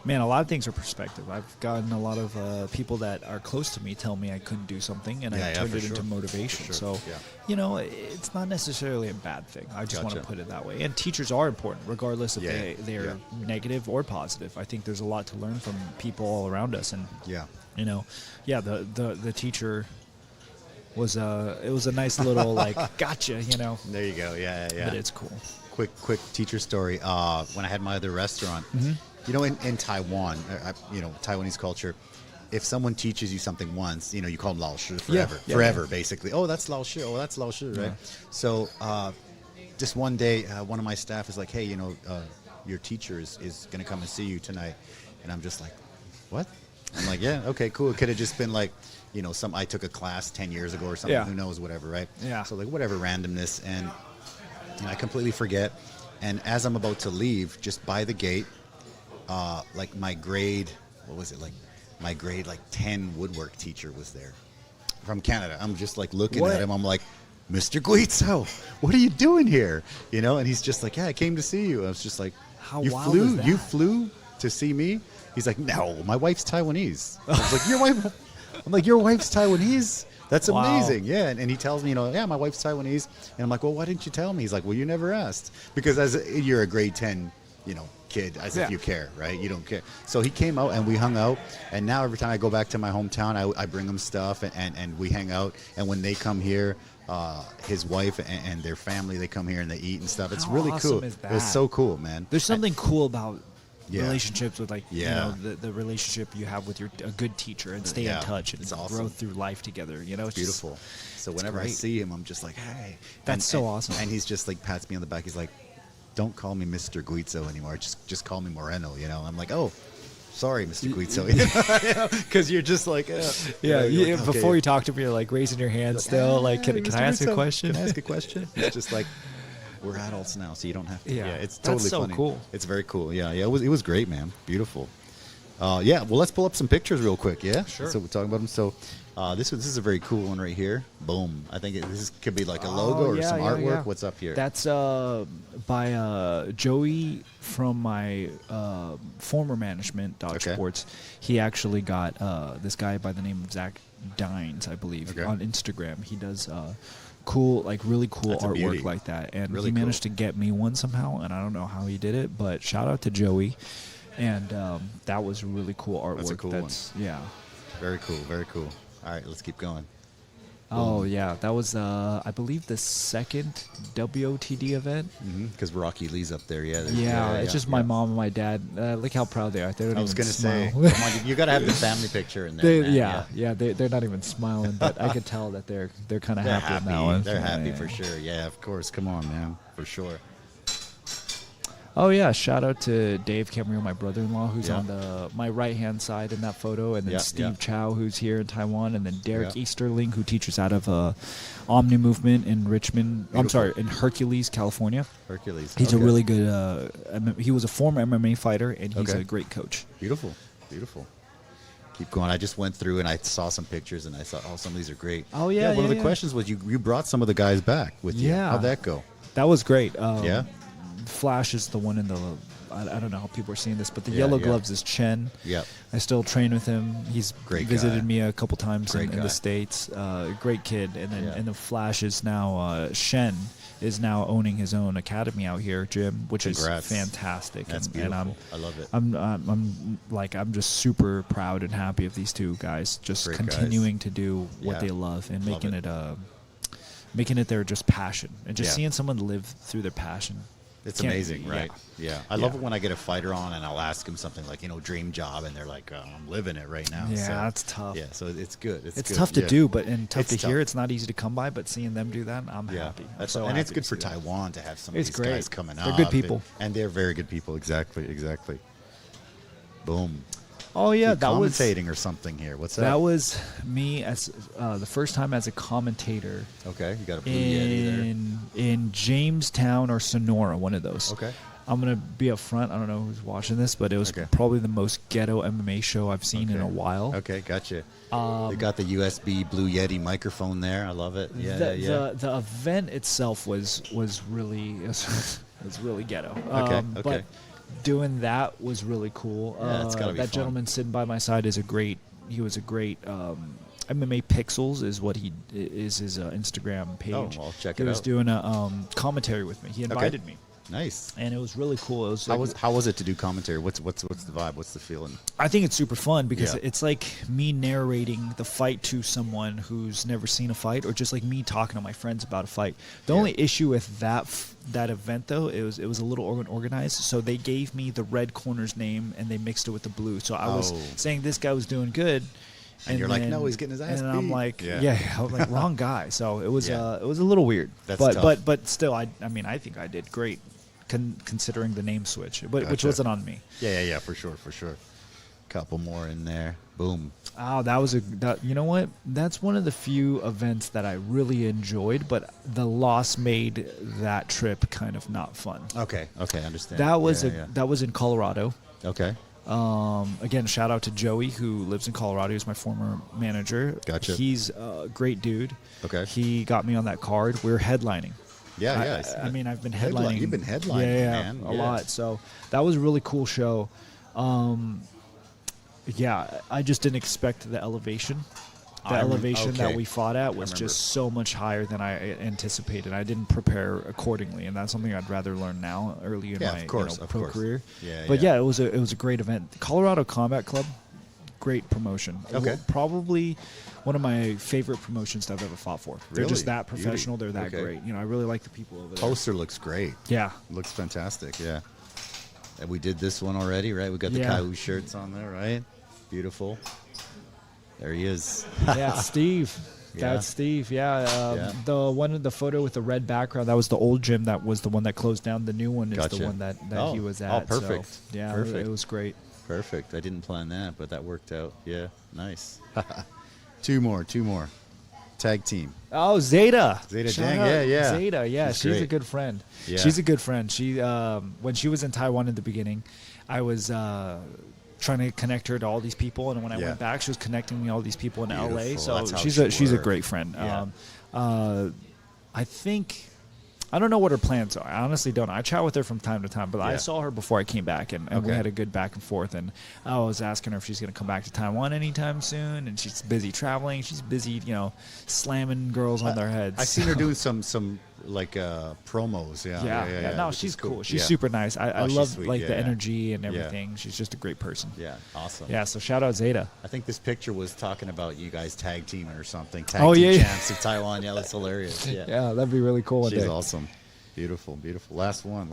man, a lot of things are perspective. I've gotten a lot of people that are close to me tell me I couldn't do something, and I turned it into motivation. So, you know, it's not necessarily a bad thing. I just want to put it that way. And teachers are important, regardless if they're negative or positive. I think there's a lot to learn from people all around us. And, you know, the teacher was it was a nice little, like, gotcha, you know. There you go. Yeah. But it's cool. Quick teacher story. When I had my other restaurant, you know, in Taiwan, you know, Taiwanese culture, if someone teaches you something once, you know, you call them 老师 forever. Forever, basically. Oh, that's 老师. Oh, that's 老师, right? So just one day, one of my staff is like, hey, you know, your teacher is going to come and see you tonight. And I'm just like, what? I'm like, yeah, okay, cool. It could have just been like, you know, I took a class 10 years ago or something. Who knows, whatever, right? Yeah. So like whatever randomness. And you know, I completely forget. And as I'm about to leave, just by the gate, like my grade, my grade 10 woodwork teacher was there from Canada. I'm just like looking at him. I'm like, Mr. Guizzo, what are you doing here? You know, and he's just like, yeah, I came to see you. I was just like, you flew to see me? He's like, no, my wife's Taiwanese. I was like, your wife? I'm like, your wife's Taiwanese? That's amazing. Yeah. And he tells me, yeah, my wife's Taiwanese. And I'm like, well, why didn't you tell me? He's like, well, you never asked. Because you're a grade 10, kid, as if you care, right? You don't care. So he came out and we hung out. And now every time I go back to my hometown, I bring him stuff and we hang out. And when they come here, his wife and their family, they come here and they eat and stuff. It's really cool. It was so cool, man. There's something cool about relationships with the relationship you have with a good teacher and stay in touch and grow through life together. It's beautiful. So whenever I see him, I'm just like, hey. That's so awesome. And he's just like pats me on the back. He's like, don't call me Mr. Guizzo anymore. Just call me Moreno. I'm like, oh, sorry, Mr. Guizzo. Because you're just like, before you talk to me, you're like raising your hand still. Like, can I ask a question? Can I ask a question? It's just like, we're adults now, so you don't have to. Yeah, it's totally That's so funny. Cool. It's very cool. Yeah. It was great, man. Beautiful. Well, let's pull up some pictures real quick. Yeah, sure. So we're talking about them. So this is a very cool one right here. Boom. I think this could be like a logo or some artwork. Yeah. What's up here? That's by Joey from my former management, Dodge Sports. He actually got this guy by the name of Zach Dines, I believe, on Instagram. He does cool, really cool artwork like that, and really he managed to get me one somehow, and I don't know how he did it, but shout out to Joey. And that was really cool artwork. That's a cool one. Yeah. Very cool. Very cool. All right, let's keep going. Oh, yeah. That was, I believe, the second WOTD event. Because Rocky Lee's up there. Yeah. It's just my mom and my dad. Look how proud they are. They don't I was going to say, come on, you got to have the family picture in there. They're not even smiling, but I could tell that they're kind of happy in that one. They're happy for sure. Yeah, of course. Come on, man. For sure. Oh, yeah. Shout out to Dave Camarillo, my brother-in-law, who's on my right-hand side in that photo, and then Steve Chow, who's here in Taiwan, and then Derek Easterling, who teaches out of Omni Movement in Richmond. In Hercules, California. He's a really good he was a former MMA fighter, and he's a great coach. Beautiful. Keep going. I just went through and I saw some pictures, and I thought, some of these are great. Oh, yeah. One of the questions was you brought some of the guys back with you. How'd that go? That was great. Flash is the one in the I don't know how people are seeing this, but the yellow gloves is Chen. Yep. I still train with him. He's visited me a couple times in the States. Great kid. And then and the Flash is now Shen is now owning his own academy out here, gym, which is fantastic. That's beautiful. I love it. I'm just super proud and happy of these two guys just continuing to do what they love and making it their just passion and just seeing someone live through their passion. It's amazing, right? Yeah. I love it when I get a fighter on and I'll ask them something like, dream job, and they're like, I'm living it right now. Yeah, that's tough. Yeah, so it's good. It's tough to do, and tough to hear. It's not easy to come by, but seeing them do that, I'm happy. And it's good for Taiwan to have some of these guys coming up. They're good people. And they're very good people. Exactly. Boom. Oh, yeah. That was commentating or something here. What's that? That was me as the first time as a commentator. Okay, you got a blue Yeti there. In Jamestown or Sonora, one of those. Okay. I'm going to be up front. I don't know who's watching this, but it was probably the most ghetto MMA show I've seen in a while. Okay, gotcha. They got the USB Blue Yeti microphone there. I love it. The event itself was really ghetto. Okay. But doing that was really cool. It's gotta be that fun. Gentleman sitting by my side is a great MMA Pixels is what he is his Instagram page. Oh, well, check it out. He was doing a commentary with me. He invited me. Nice. And it was really cool. It was how was it to do commentary? What's the vibe? What's the feeling? I think it's super fun because it's like me narrating the fight to someone who's never seen a fight, or just like me talking to my friends about a fight. The only issue with that event, though, it was a little organized. So they gave me the red corner's name and they mixed it with the blue. So I was saying this guy was doing good. And you're like, no, he's getting his ass beat. And I'm like, I was like, wrong guy. So it was a little weird. That's tough. But still, I think I did great. Considering the name switch, which wasn't on me. Yeah, for sure. Couple more in there. Boom. Oh, you know what? That's one of the few events that I really enjoyed, but the loss made that trip kind of not fun. Okay, I understand. That was in Colorado. Okay. Again, shout out to Joey, who lives in Colorado. He's my former manager. Gotcha. He's a great dude. Okay. He got me on that card. We're headlining. Yeah. I mean, I've been headlining. You've been headlining, man. A lot. So that was a really cool show. I just didn't expect the elevation. That we fought at was just so much higher than I anticipated. I didn't prepare accordingly, and that's something I'd rather learn now, early in my pro career. But it was a great event. The Colorado Combat Club, great promotion. Okay. Probably one of my favorite promotions that I've ever fought for. They're Really? just that professional. They're that great. I really like the people over there. Poster looks great. Yeah. Looks fantastic, yeah. And we did this one already, right? We got the Caillou shirts on there, right? Beautiful. There he is. Yeah, Steve. That's Steve. The photo with the red background, that was the old gym. That was the one that closed down. The new one is the one that he was at. Oh, perfect. So, perfect. It was great. Perfect. I didn't plan that, but that worked out. Yeah, nice. Two more. Tag team. Oh, Zeta. Zeta Jang, yeah. Zeta, she's a good friend. Yeah. She's a good friend. She when she was in Taiwan in the beginning, I was trying to connect her to all these people, and when I went back, she was connecting me to all these people in LA. So she's a great friend. Yeah. I think, I don't know what her plans are. I honestly don't. I chat with her from time to time, but I saw her before I came back, and we had a good back and forth. And I was asking her if she's going to come back to Taiwan anytime soon, and she's busy traveling. She's busy, slamming girls on their heads. I've seen her doing some like promos. Yeah. No, she's cool. She's super nice. I love sweet. the energy and everything. She's just a great person. Yeah, awesome. Yeah, so shout out Zeta. I think this picture was talking about you guys tag teaming or something. Tag team champs of Taiwan. Yeah, that's hilarious. Yeah, that'd be really cool. She's awesome. Beautiful. Last one.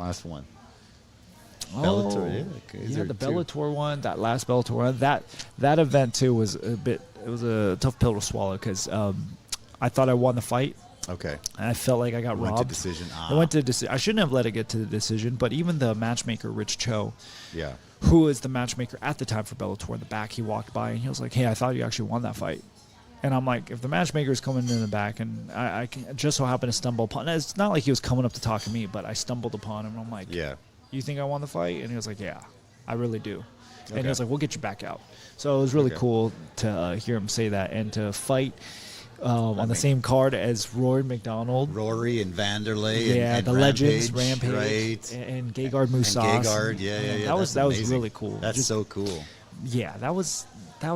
Oh, Bellator, the Bellator one, that last Bellator one, that event too was a tough pill to swallow because I thought I won the fight. Okay. And I felt like I got robbed. Went to decision. I went to decision. I shouldn't have let it get to the decision, but even the matchmaker, Rich Cho, yeah, who was the matchmaker at the time for Bellator, in the back, he walked by and he was like, "Hey, I thought you actually won that fight." And I'm like, if the matchmaker's coming in the back and I can just so happen to stumble upon, it's not like he was coming up to talk to me, but I stumbled upon him and I'm like, yeah, you think I won the fight? And he was like, yeah, I really do. And he was like, we'll get you back out. So it was really cool to hear him say that and to fight on the same card as Rory McDonald. Rory and Vanderlei. Yeah, and the legends, Rampage. Right. And Gegard Mousasi. And Gegard, yeah. That was really cool. That's so cool. Yeah, that was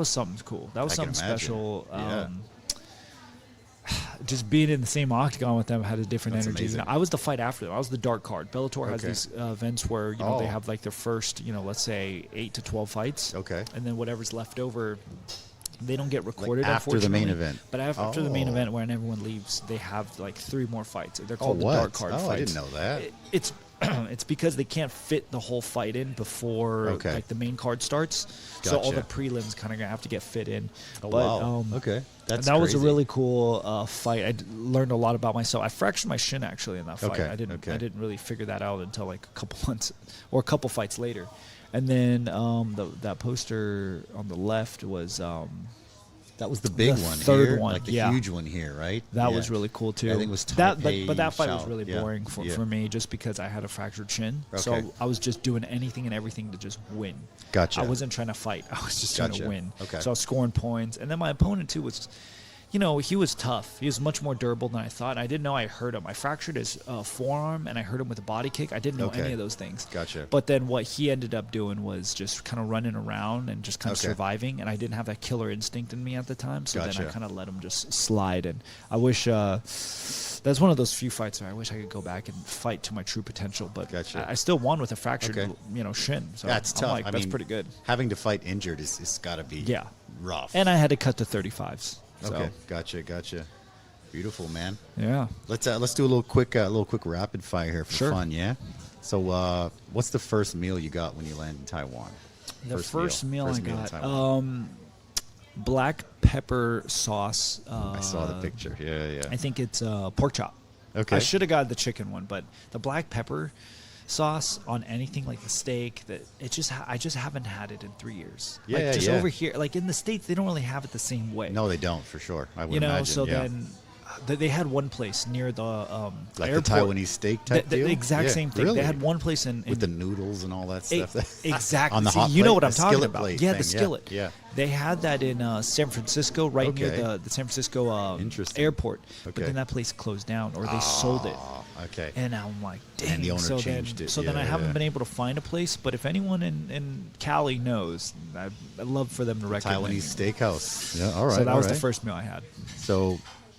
something cool. That was something special. Just being in the same octagon with them had a different energy. I was the fight after them. I was the dark card. Bellator has these events where they have like their first, let's say 8 to 12 fights. Okay. And then whatever's left over, they don't get recorded after the main event. But after the main event, when everyone leaves, they have like 3 more fights. They're called the dark card fights. I didn't know that. It's because they can't fit the whole fight in before like the main card starts. Gotcha. So all the prelims kind of have to get fit in. Wow. Okay. That was a really cool fight. I learned a lot about myself. I fractured my shin actually in that fight. Okay. I didn't really figure that out until like a couple months or a couple fights later. And then that poster on the left was that was the big one, third here, one, like the huge one here, right? That was really cool too. I think it was but that fight was really boring for me just because I had a fractured chin. Okay. So I was just doing anything and everything to just win. Gotcha. I wasn't trying to fight. I was just trying to win. Okay. So I was scoring points, and then my opponent too was. He was tough. He was much more durable than I thought. And I didn't know I hurt him. I fractured his forearm, and I hurt him with a body kick. I didn't know any of those things. Gotcha. But then what he ended up doing was just kind of running around and just kind of surviving. And I didn't have that killer instinct in me at the time. So then I kind of let him just slide. And I wish that's one of those few fights where I wish I could go back and fight to my true potential. But I still won with a fractured shin. So that's tough. Like, that's pretty good. Having to fight injured is got to be rough. And I had to cut to 35s. So. Okay, gotcha. Beautiful, man. Yeah. Let's do a little quick rapid fire here for fun, yeah? So, what's the first meal you got when you landed in Taiwan? The first meal I got, black pepper sauce. I saw the picture. Yeah. I think it's pork chop. Okay. I should have got the chicken one, but the black pepper sauce on anything like the steak. That it just I just haven't had it in 3 years. Yeah, like just yeah. over here, like in the States, they don't really have it the same way. No, they don't, for sure. I would You know, imagine. so yeah. then they had one place near the like airport. the Taiwanese steak type deal? The exact Yeah, same thing. really? They had one place in With the noodles and all that stuff. exactly. On the See, hot you know plate? what I'm The talking skillet about. plate Yeah, thing, the skillet. Yeah. They had that in San Francisco, right near Okay. the San Francisco Interesting. airport. But Okay. then that place closed down, or they sold it. Okay. And I'm like, dang. And the owner so changed then, it. So then Yeah, I haven't yeah. been able to find a place. But if anyone in Cali knows, I'd love for them to recommend me. Taiwanese steakhouse. Yeah, all right. So that all was the right. first meal I had. So,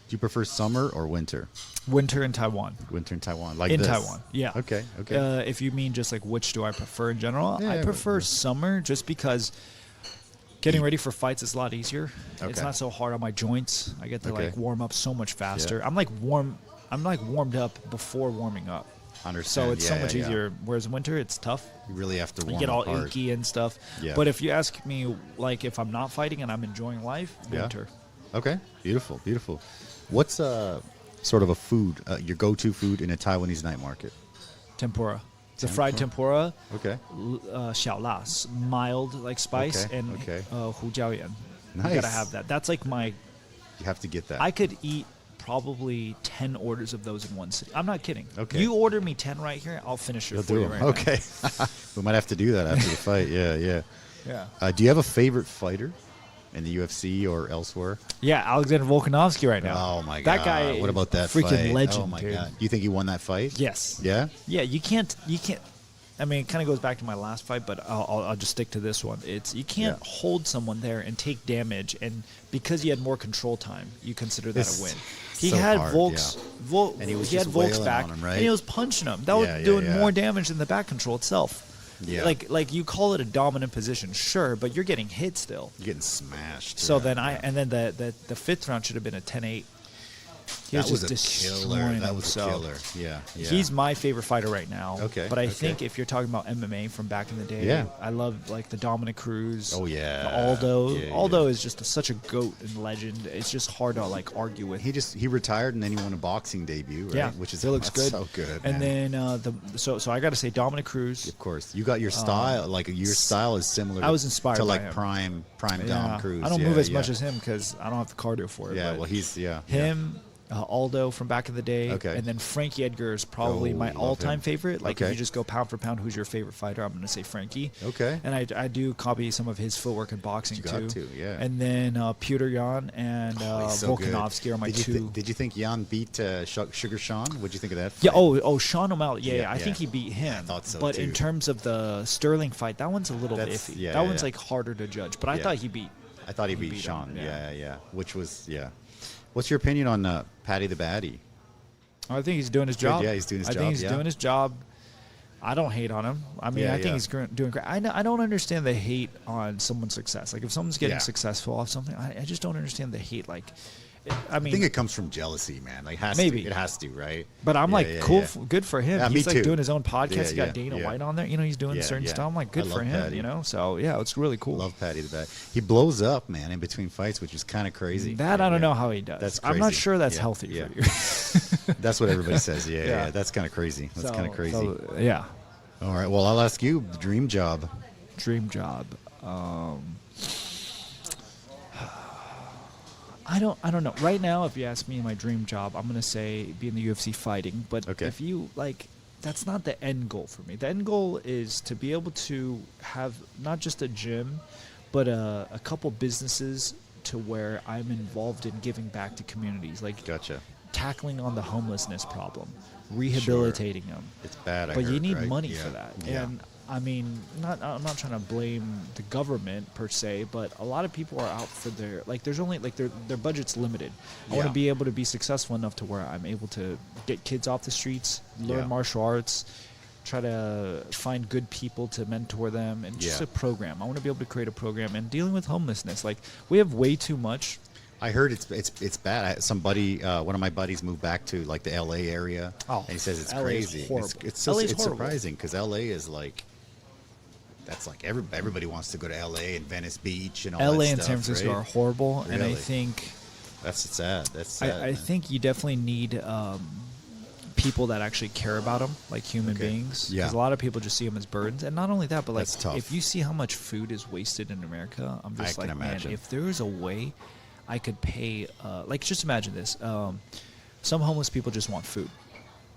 do you prefer summer or winter? Winter in Taiwan. Winter in Taiwan, like In this. Taiwan, yeah. Okay, okay. If you mean just like which do I prefer in general, Yeah, I prefer yeah. summer just because getting ready for fights is a lot easier. It's Okay. not so hard on my joints. I get to Okay. like warm up so much faster. Yeah. I'm like warmed up before warming up. Understand. So it's so Yeah, much yeah. easier. Whereas winter, it's tough. You really have to warm You get all up hard. achy and stuff. Yeah. But if you ask me, like, if I'm not fighting and I'm enjoying life, Yeah. winter. Okay, beautiful, beautiful. What's sort of a food, your go-to food in a Taiwanese night market? Tempura. It's a fried tempura. Okay. 小辣, mild like spice, Okay, and okay. 胡椒盐. You Nice. gotta have that. That's like my. You have to get that. I could eat probably 10 orders of those in one sitting. I'm not kidding. Okay. You order me 10 right here, I'll finish it You'll for do you 'em. right now. Okay. We might have to do that after the fight. Yeah, yeah. Yeah. Do you have a favorite fighter in the UFC or elsewhere? Yeah, Alexander Volkanovski right now. Oh my god! That guy. What about that freaking fight? legend, Oh my dude. god! Do you think he won that fight? Yes. Yeah. Yeah, you can't. I mean, it kind of goes back to my last fight, but I'll just stick to this one. It's you can't Yeah. hold someone there and take damage, and because he had more control time, you consider that It's a win. He so had hard, Volk's, And he was he had just Volk's wailing back, on him, right? and he was punching him. That Yeah, was yeah, doing yeah. more damage than the back control itself. Yeah. Like you call it a dominant position, sure, but you're getting hit still. You're getting smashed. So yeah. then the fifth round should have been a 10-8. He that was just a killer. destroying That him. was a So killer. Yeah, yeah. He's my favorite fighter right now. Okay, But I okay. think if you're talking about MMA from back in the day, Yeah. I love like the Dominic Cruz. Oh, yeah. The Aldo. Yeah, Aldo yeah. is just such a goat and legend. It's just hard to like argue with. he retired and then he won a boxing debut, right? Yeah, Which is he looks that's good. so good. And man. then so I got to say Dominic Cruz. of course, you got your style. Like your style is similar. I was inspired to by like him. prime Yeah, Dom Cruz. I don't Yeah, move as yeah. much as him because I don't have the cardio for it. Yeah, but well, he's him. Aldo from back in the day, Okay. and then Frankie Edgar is probably Oh, my love all-time him. favorite. Like Okay. if you just go pound for pound, who's your favorite fighter? I'm going to say Frankie. Okay. And I do copy some of his footwork in boxing You got too. to, yeah. And then Petr Yan and He's so good. Volkanovski are my did you two. did you think Jan beat Sugar Sean? What'd you think of that fight? Yeah. Oh, Sean O'Malley. Yeah, Yeah, I think yeah. he beat him. I thought so, But too. in terms of the Sterling fight, that one's a little That's- iffy. yeah, that yeah, one's yeah. like harder to judge. But I Yeah. thought he beat. I thought he beat beat Sean. him, Yeah, yeah. yeah. Which was What's your opinion on Patty the Baddie? I think he's doing his Good, job. yeah, he's doing his I job, think he's yeah. doing his job. I don't hate on him. I mean, Yeah, I think yeah. he's doing great. I don't understand the hate on someone's success. Like, if someone's getting Yeah. successful off something, I just don't understand the hate. Like, I think it comes from jealousy, man. Like, Maybe. it has to, right? but I'm Yeah, like, yeah, cool, yeah. good for him. Yeah, me He's like too. doing his own podcast. Yeah, He got yeah, Dana yeah. White on there. You know, he's doing Yeah, certain yeah. stuff. I'm like, I good love for him. Patty. You know, so yeah, it's really cool. Love Patty the Baddie. He blows up, man, in between fights, which is kind of crazy. That I don't Yeah. know how he does. That's I'm not crazy. sure that's Yeah, healthy yeah. for you. That's what everybody says. Yeah, Yeah. yeah. That's kind of crazy. That's kind of crazy. So, yeah, All right. Well, I'll ask you, dream job. dream job. I don't know. Right now, if you ask me my dream job, I'm gonna say be in the UFC fighting. But Okay. if you like, that's not the end goal for me. The end goal is to be able to have not just a gym, but a couple businesses to where I'm involved in giving back to communities, like Gotcha. tackling on the homelessness problem, rehabilitating them. It's bad. I But you heard, need right? money Yeah. for that. Yeah. And I mean, I'm not trying to blame the government per se, but a lot of people are out for their there's only their budget's limited. I want Yeah. to be able to be successful enough to where I'm able to get kids off the streets, learn Yeah. martial arts, try to find good people to mentor them, and just Yeah. a program. I want to be able to create a program and dealing with homelessness. Like, we have way too much. I heard it's bad. Somebody, one of my buddies, moved back to like the LA area, Oh, and he says it's LA is crazy. horrible. It's LA is it's horrible. surprising because LA is like, that's like everybody wants to go to LA and Venice Beach and all LA that and stuff, San Francisco right? are horrible, and I Really? think That's sad. That's sad. I man. think you definitely need people that actually care about them, like human beings. Yeah. Because a lot of people just see them as burdens. And not only that, but like That's tough. if you see how much food is wasted in America, I'm just I like, can man, imagine. if there was a way I could pay, like just imagine this. Some homeless people just want food.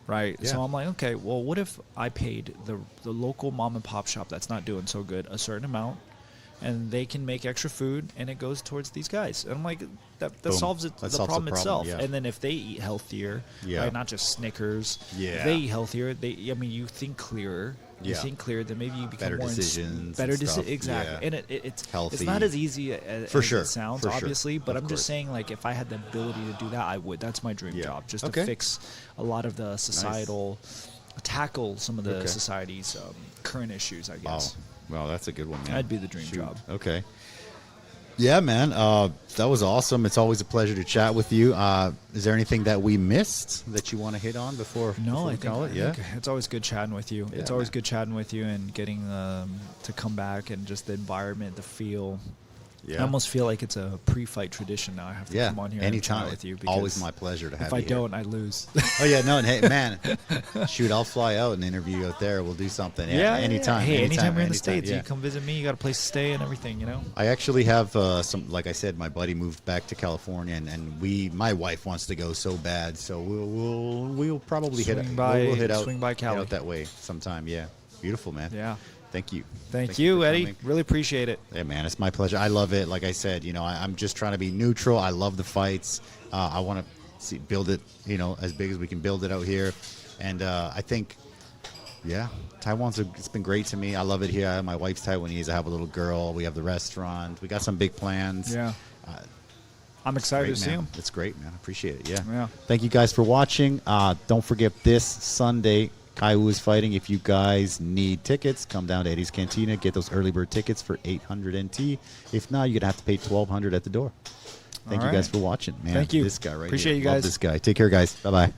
Right. Yeah. So I'm like, okay, well, what if I paid the local mom and pop shop that's not doing so good a certain amount, and they can make extra food, and it goes towards these guys? And I'm like, that Boom. solves That the solves problem the problem, itself. yeah. And then if they eat healthier, Yeah. right, not just Snickers, Yeah. if they eat healthier, you think clearer. You Yeah. think clearer, then maybe you become Better more decisions better and stuff. decisions. Exactly. Yeah. And it's Healthy. not as easy as For sure. it sounds, For sure. obviously. But Of I'm course. just saying, like, if I had the ability to do that, I would. That's my dream Yeah. job, just Okay. to fix a lot of the societal, tackle some of the Okay. society's current issues, I Oh, guess. well, that's a good one, man. That'd be the dream Shoot. job. Okay. Yeah, man. That was awesome. It's always a pleasure to chat with you. Is there anything that we missed that you want to hit on before? No, before I we think, call it? Yeah. it's always good chatting with you. Yeah, It's always man. good chatting with you and getting to come back and just the environment, the feel. Yeah. I almost feel like it's a pre-fight tradition now. I have to Yeah. come on here Anytime. and chat with you. Always because my pleasure to have If you I here. don't, I lose. Oh yeah, no, and hey, man, shoot, I'll fly out and interview you out there. We'll do something. Yeah, anytime. Hey, anytime you're in the anytime, States, yeah. you come visit me. You got a place to stay and everything, you know. I actually have some, like I said, my buddy moved back to California, and my wife wants to go so bad, so we'll probably hit Swing by- we'll hit out, swing by head Cali. out that way sometime. Yeah, beautiful, man. Yeah. Thank you. Thank you you, for Eddy. coming. Really appreciate it. Yeah, man, it's my pleasure. I love it. Like I said, I'm just trying to be neutral. I love the fights. I want to build it, as big as we can build it out here. And I think, yeah, it's been great to me. I love it here. My wife's Taiwanese. I have a little girl. We have the restaurant. We got some big plans. Yeah. I'm excited Great, to see man. him. It's great, man. I appreciate it. Yeah. Yeah. Thank you guys for watching. Don't forget this Sunday, Kaiwu is fighting. If you guys need tickets, come down to Eddy's Cantina. Get those early bird tickets for 800 NT. If not, you're going to have to pay 1,200 at the door. Thank All you guys right. for watching, man. Thank you. This guy right Appreciate here. you guys. Love this guy. Take care, guys. Bye-bye.